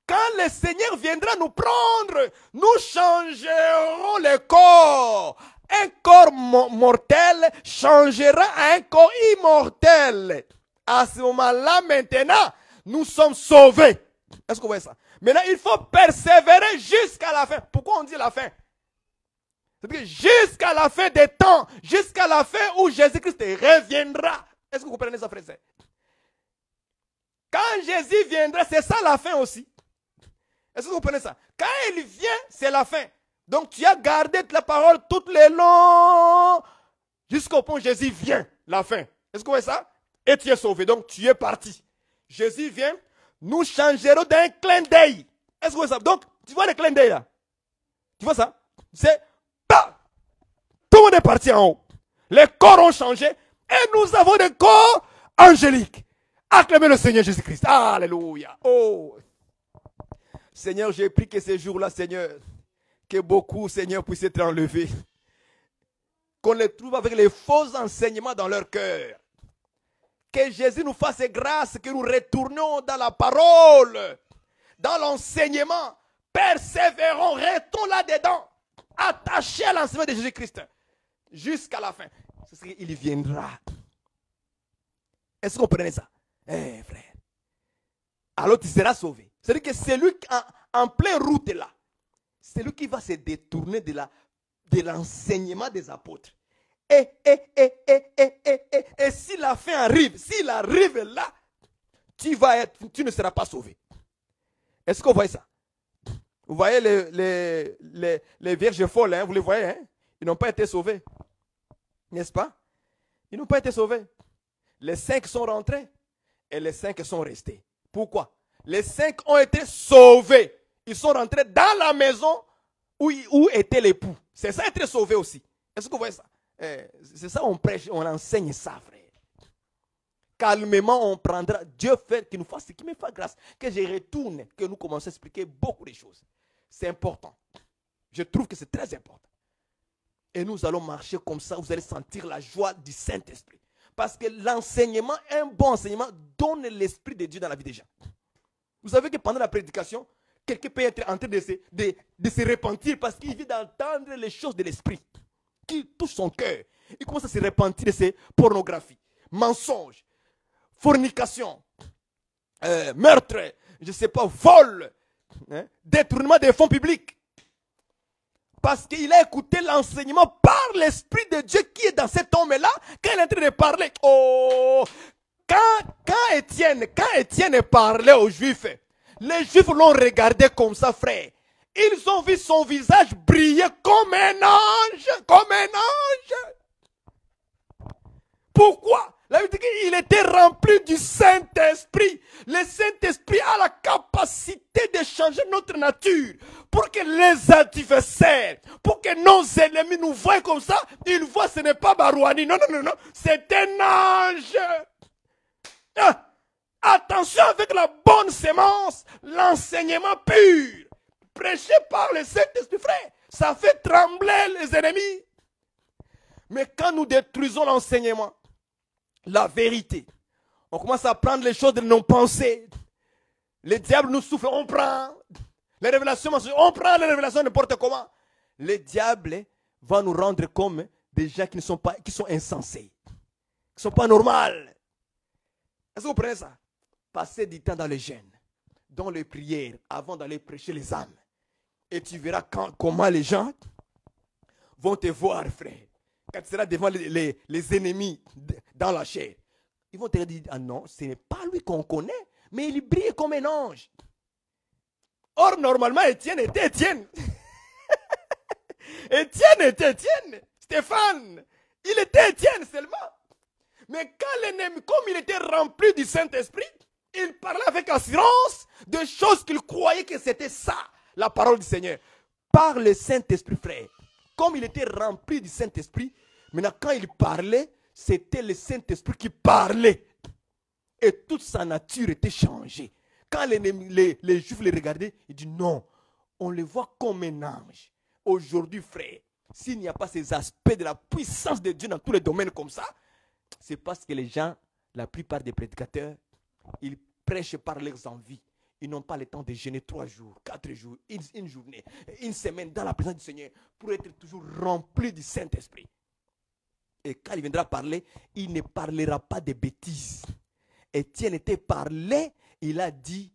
Quand le Seigneur viendra nous prendre, nous changerons le corps. Un corps mortel changera à un corps immortel. À ce moment-là, maintenant, nous sommes sauvés. Est-ce que vous voyez ça? Maintenant, il faut persévérer jusqu'à la fin. Pourquoi on dit la fin? C'est-à-dire que jusqu'à la fin des temps, jusqu'à la fin où Jésus-Christ reviendra. Est-ce que vous comprenez ça, frère? Quand Jésus viendra, c'est ça la fin aussi. Est-ce que vous comprenez ça? Quand il vient, c'est la fin. Donc tu as gardé la parole tout le long jusqu'au point où Jésus vient, la fin. Est-ce que vous voyez ça? Et tu es sauvé, donc tu es parti. Jésus vient, nous changerons d'un clin d'œil. Est-ce que vous voyez ça? Donc, tu vois le clin d'œil là? Tu vois ça? C'est bah! Tout le monde est parti en haut. Les corps ont changé et nous avons des corps angéliques. Acclamez le Seigneur Jésus-Christ. Alléluia. Oh! Seigneur, j'ai pris que ces jours-là, Seigneur, que beaucoup, Seigneur, puissent être enlevés. Qu'on les trouve avec les faux enseignements dans leur cœur. Que Jésus nous fasse grâce, que nous retournions dans la parole, dans l'enseignement. Persévérons, restons là-dedans. Attachés à l'enseignement de Jésus-Christ. Jusqu'à la fin. C'est ce qu'il viendra. Est-ce que vous comprenez ça? Eh, frère. Alors tu seras sauvé. C'est-à-dire que celui en pleine route là, c'est lui qui va se détourner de l'enseignement des apôtres. Et si la fin arrive, s'il arrive là, tu ne seras pas sauvé. Est-ce que vous voyez ça? Vous voyez les vierges folles, hein, vous les voyez, hein? Ils n'ont pas été sauvés. N'est-ce pas? Ils n'ont pas été sauvés. Les 5 sont rentrés et les 5 sont restés. Pourquoi? Les 5 ont été sauvés. Ils sont rentrés dans la maison où était l'époux. C'est ça être sauvé aussi. Est-ce que vous voyez ça? C'est ça on prêche, on enseigne ça, frère. Calmement, on prendra. Dieu fait qu'il nous fasse, qu'il me fasse grâce. Que je retourne, que nous commençons à expliquer beaucoup de choses. C'est important. Je trouve que c'est très important. Et nous allons marcher comme ça, vous allez sentir la joie du Saint-Esprit. Parce que l'enseignement, un bon enseignement, donne l'Esprit de Dieu dans la vie des gens. Vous savez que pendant la prédication, quelqu'un peut être en train de se repentir parce qu'il vient d'entendre les choses de l'Esprit qui touchent son cœur. Il commence à se repentir de ses pornographies, mensonges, fornication, meurtre, je ne sais pas, vol, hein, détournement des fonds publics. Parce qu'il a écouté l'enseignement par l'Esprit de Dieu qui est dans cet homme-là, quand il est en train de parler. Oh, quand Étienne parlait aux Juifs, les Juifs l'ont regardé comme ça, frère. Ils ont vu son visage briller comme un ange, comme un ange. Pourquoi? La Bible dit qu'il était rempli du Saint-Esprit. Le Saint-Esprit a la capacité de changer notre nature pour que les adversaires, pour que nos ennemis nous voient comme ça, ils voient ce n'est pas Barouani. Non, non, non, non, c'est un ange. Ah, attention avec la bonne sémence, l'enseignement pur, prêché par le Saint-Esprit, frère. Ça fait trembler les ennemis. Mais quand nous détruisons l'enseignement, la vérité, on commence à prendre les choses de nos pensées. Le diable nous souffle, on prend. Les révélations, on prend les révélations n'importe comment. Le diable va nous rendre comme des gens qui sont insensés, qui ne sont pas normaux. Est-ce que vous prenez ça? Passer du temps dans les jeûnes, dans les prières, avant d'aller prêcher les âmes. Et tu verras comment les gens vont te voir, frère. Quand tu seras devant les ennemis dans la chair, ils vont te dire, ah non, ce n'est pas lui qu'on connaît, mais il brille comme un ange. Or, normalement, Étienne était Étienne. Étienne était Étienne. Stéphane, il était Étienne seulement. Mais quand l'ennemi, comme il était rempli du Saint-Esprit, il parlait avec assurance de choses qu'il croyait que c'était ça, la parole du Seigneur. Par le Saint-Esprit, frère. Comme il était rempli du Saint-Esprit, maintenant quand il parlait, c'était le Saint-Esprit qui parlait. Et toute sa nature était changée. Quand les Juifs les regardaient, ils disent non, on les voit comme un ange. Aujourd'hui, frère, s'il n'y a pas ces aspects de la puissance de Dieu dans tous les domaines comme ça, c'est parce que les gens, la plupart des prédicateurs, ils prêchent par leurs envies. Ils n'ont pas le temps de jeûner 3 jours, 4 jours, une journée, une semaine dans la présence du Seigneur pour être toujours rempli du Saint-Esprit. Et quand il viendra parler, il ne parlera pas de bêtises. Étienne était parlé, il a dit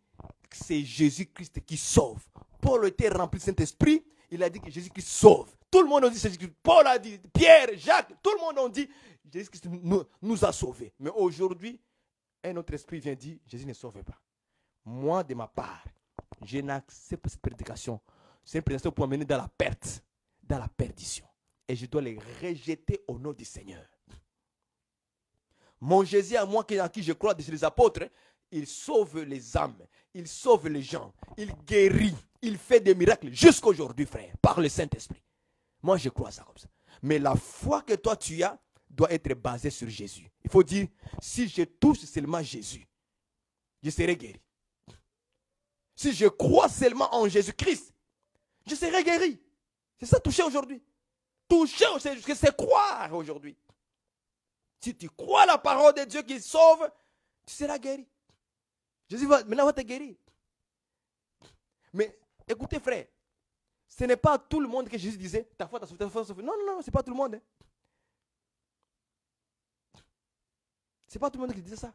que c'est Jésus-Christ qui sauve. Paul était rempli du Saint-Esprit, il a dit que Jésus-Christ sauve. Tout le monde a dit Jésus-Christ. Paul a dit, Pierre, Jacques, tout le monde a dit Jésus-Christ nous a sauvés. Mais aujourd'hui, un autre esprit vient dire Jésus ne sauve pas. Moi, de ma part, je n'accepte pas cette prédication. C'est une prédication pour m'amener dans la perte, dans la perdition. Et je dois les rejeter au nom du Seigneur. Mon Jésus à moi, en qui je crois, de les apôtres, il sauve les âmes, il sauve les gens, il guérit, il fait des miracles jusqu'à aujourd'hui, frère, par le Saint-Esprit. Moi, je crois ça comme ça. Mais la foi que toi tu as doit être basée sur Jésus. Il faut dire, si je touche seulement Jésus, je serai guéri. Si je crois seulement en Jésus-Christ, je serai guéri. C'est ça, toucher aujourd'hui. Toucher, c'est croire aujourd'hui. Si tu crois la parole de Dieu qui sauve, tu seras guéri. Jésus maintenant va te guérir. Mais écoutez, frère, ce n'est pas tout le monde que Jésus disait, ta foi t'a sauvé, ta foi t'a sauvé. Non, non, non, ce n'est pas tout le monde. Hein. Ce n'est pas tout le monde qui disait ça.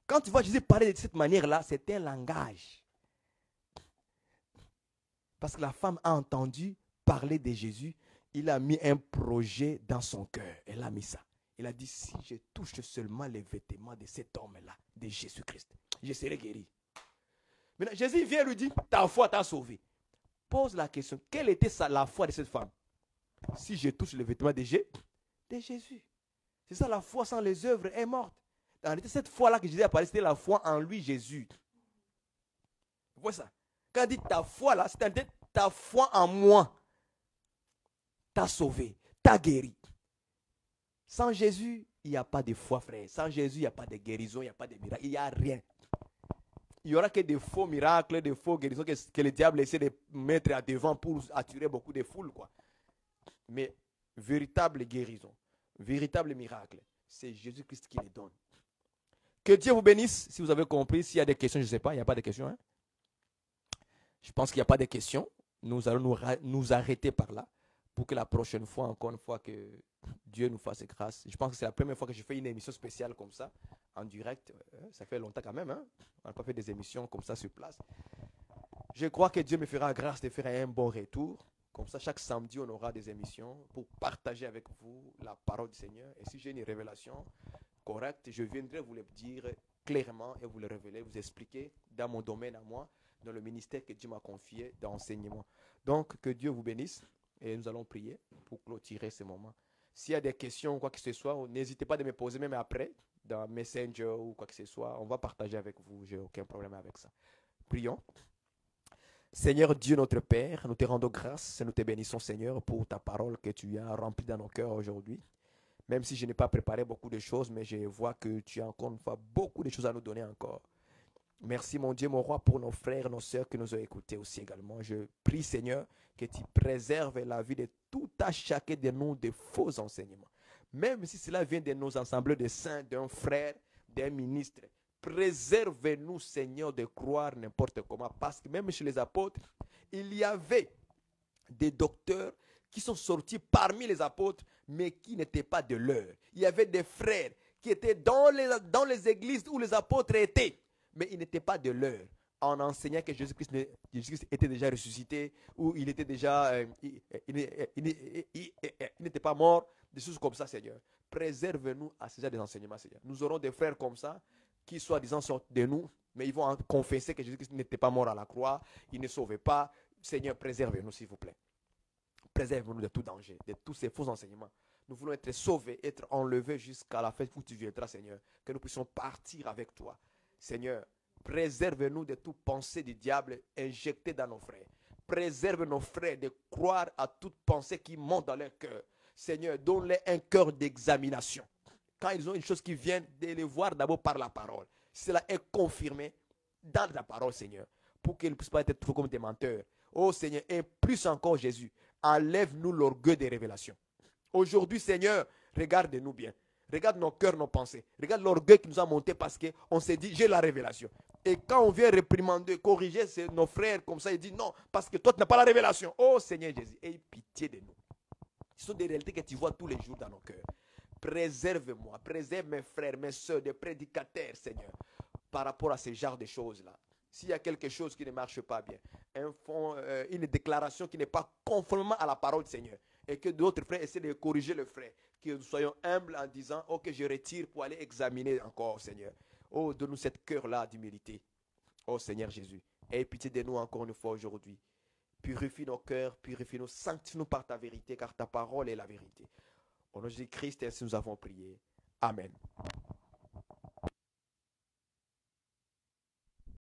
Quand tu vois Jésus parler de cette manière-là, c'est un langage. Parce que la femme a entendu parler de Jésus, il a mis un projet dans son cœur. Elle a mis ça. Il a dit, si je touche seulement les vêtements de cet homme-là, de Jésus-Christ, je serai guéri. Maintenant, Jésus vient lui dire, ta foi t'a sauvé. Pose la question, quelle était la foi de cette femme? Si je touche les vêtements de Jésus. C'est ça, la foi sans les œuvres est morte. En réalité, cette foi-là que Jésus a parlé, c'était la foi en lui, Jésus. Vous voyez ça? Quand il dit ta foi là, c'est-à-dire ta foi en moi t'a sauvé, t'a guéri. Sans Jésus, il n'y a pas de foi, frère. Sans Jésus, il n'y a pas de guérison, il n'y a pas de miracle, il n'y a rien. Il n'y aura que des faux miracles, des faux guérisons que le diable essaie de mettre à devant pour attirer beaucoup de foules, quoi. Mais véritable guérison, véritable miracle, c'est Jésus-Christ qui les donne. Que Dieu vous bénisse, si vous avez compris. S'il y a des questions, je ne sais pas, il n'y a pas de questions. Hein? Je pense qu'il n'y a pas de questions. Nous allons nous arrêter par là pour que la prochaine fois, encore une fois, que Dieu nous fasse grâce. Je pense que c'est la première fois que je fais une émission spéciale comme ça, en direct. Ça fait longtemps quand même. Hein? On n'a pas fait des émissions comme ça sur place. Je crois que Dieu me fera grâce de faire un bon retour. Comme ça, chaque samedi, on aura des émissions pour partager avec vous la parole du Seigneur. Et si j'ai une révélation correcte, je viendrai vous le dire clairement et vous le révéler, vous expliquer dans mon domaine à moi, dans le ministère que Dieu m'a confié d'enseignement. Donc, que Dieu vous bénisse et nous allons prier pour clôturer ce moment. S'il y a des questions ou quoi que ce soit, n'hésitez pas de me poser même après, dans Messenger ou quoi que ce soit. On va partager avec vous, je n'ai aucun problème avec ça. Prions. Seigneur Dieu notre Père, nous te rendons grâce et nous te bénissons Seigneur pour ta parole que tu as remplie dans nos cœurs aujourd'hui. Même si je n'ai pas préparé beaucoup de choses, mais je vois que tu as encore une fois beaucoup de choses à nous donner encore. Merci mon Dieu, mon roi, pour nos frères et nos sœurs qui nous ont écoutés aussi également. Je prie Seigneur que tu préserves la vie de tout à chacun de nous de faux enseignements. Même si cela vient de nos ensembles de saints, d'un frère, d'un ministre. Préserve-nous, Seigneur, de croire n'importe comment. Parce que même chez les apôtres, il y avait des docteurs qui sont sortis parmi les apôtres, mais qui n'étaient pas de leur. Il y avait des frères qui étaient dans les églises où les apôtres étaient, mais ils n'étaient pas de leur. En enseignant que Jésus-Christ était déjà ressuscité, ou il était déjà, il n'était pas mort, des choses comme ça, Seigneur. Préserve-nous à ces enseignements, Seigneur. Nous aurons des frères comme ça, qui soi-disant sortent de nous, mais ils vont confesser que Jésus-Christ n'était pas mort à la croix, il ne sauvait pas. Seigneur, préserve-nous, s'il vous plaît. Préserve-nous de tout danger, de tous ces faux enseignements. Nous voulons être sauvés, être enlevés jusqu'à la fête où tu viendras, Seigneur. Que nous puissions partir avec toi. Seigneur, préserve-nous de toute pensée du diable injectée dans nos frères. Préserve nos frères de croire à toute pensée qui monte dans leur cœur. Seigneur, donne-leur un cœur d'examination. Quand ils ont une chose qui vient, de les voir d'abord par la parole. Cela est confirmé dans la parole, Seigneur, pour qu'ils ne puissent pas être trop comme des menteurs. Oh Seigneur, et plus encore Jésus, enlève-nous l'orgueil des révélations. Aujourd'hui, Seigneur, regarde-nous bien. Regarde nos cœurs, nos pensées. Regarde l'orgueil qui nous a monté parce qu'on s'est dit, j'ai la révélation. Et quand on vient réprimander, corriger nos frères comme ça, ils disent non, parce que toi, tu n'as pas la révélation. Oh Seigneur Jésus, aie pitié de nous. Ce sont des réalités que tu vois tous les jours dans nos cœurs. Préserve-moi, préserve mes frères, mes soeurs, des prédicateurs, Seigneur, par rapport à ce genre de choses-là. S'il y a quelque chose qui ne marche pas bien, une déclaration qui n'est pas conformément à la parole du Seigneur, et que d'autres frères essaient de corriger le frère, que nous soyons humbles en disant, ok, je retire pour aller examiner encore, Seigneur. Oh, donne-nous cette cœur-là d'humilité. Oh, Seigneur Jésus, aie pitié de nous encore une fois aujourd'hui. Purifie nos cœurs, purifie-nous, sanctifie-nous par ta vérité, car ta parole est la vérité. Au nom de Jésus-Christ, ainsi nous avons prié. Amen.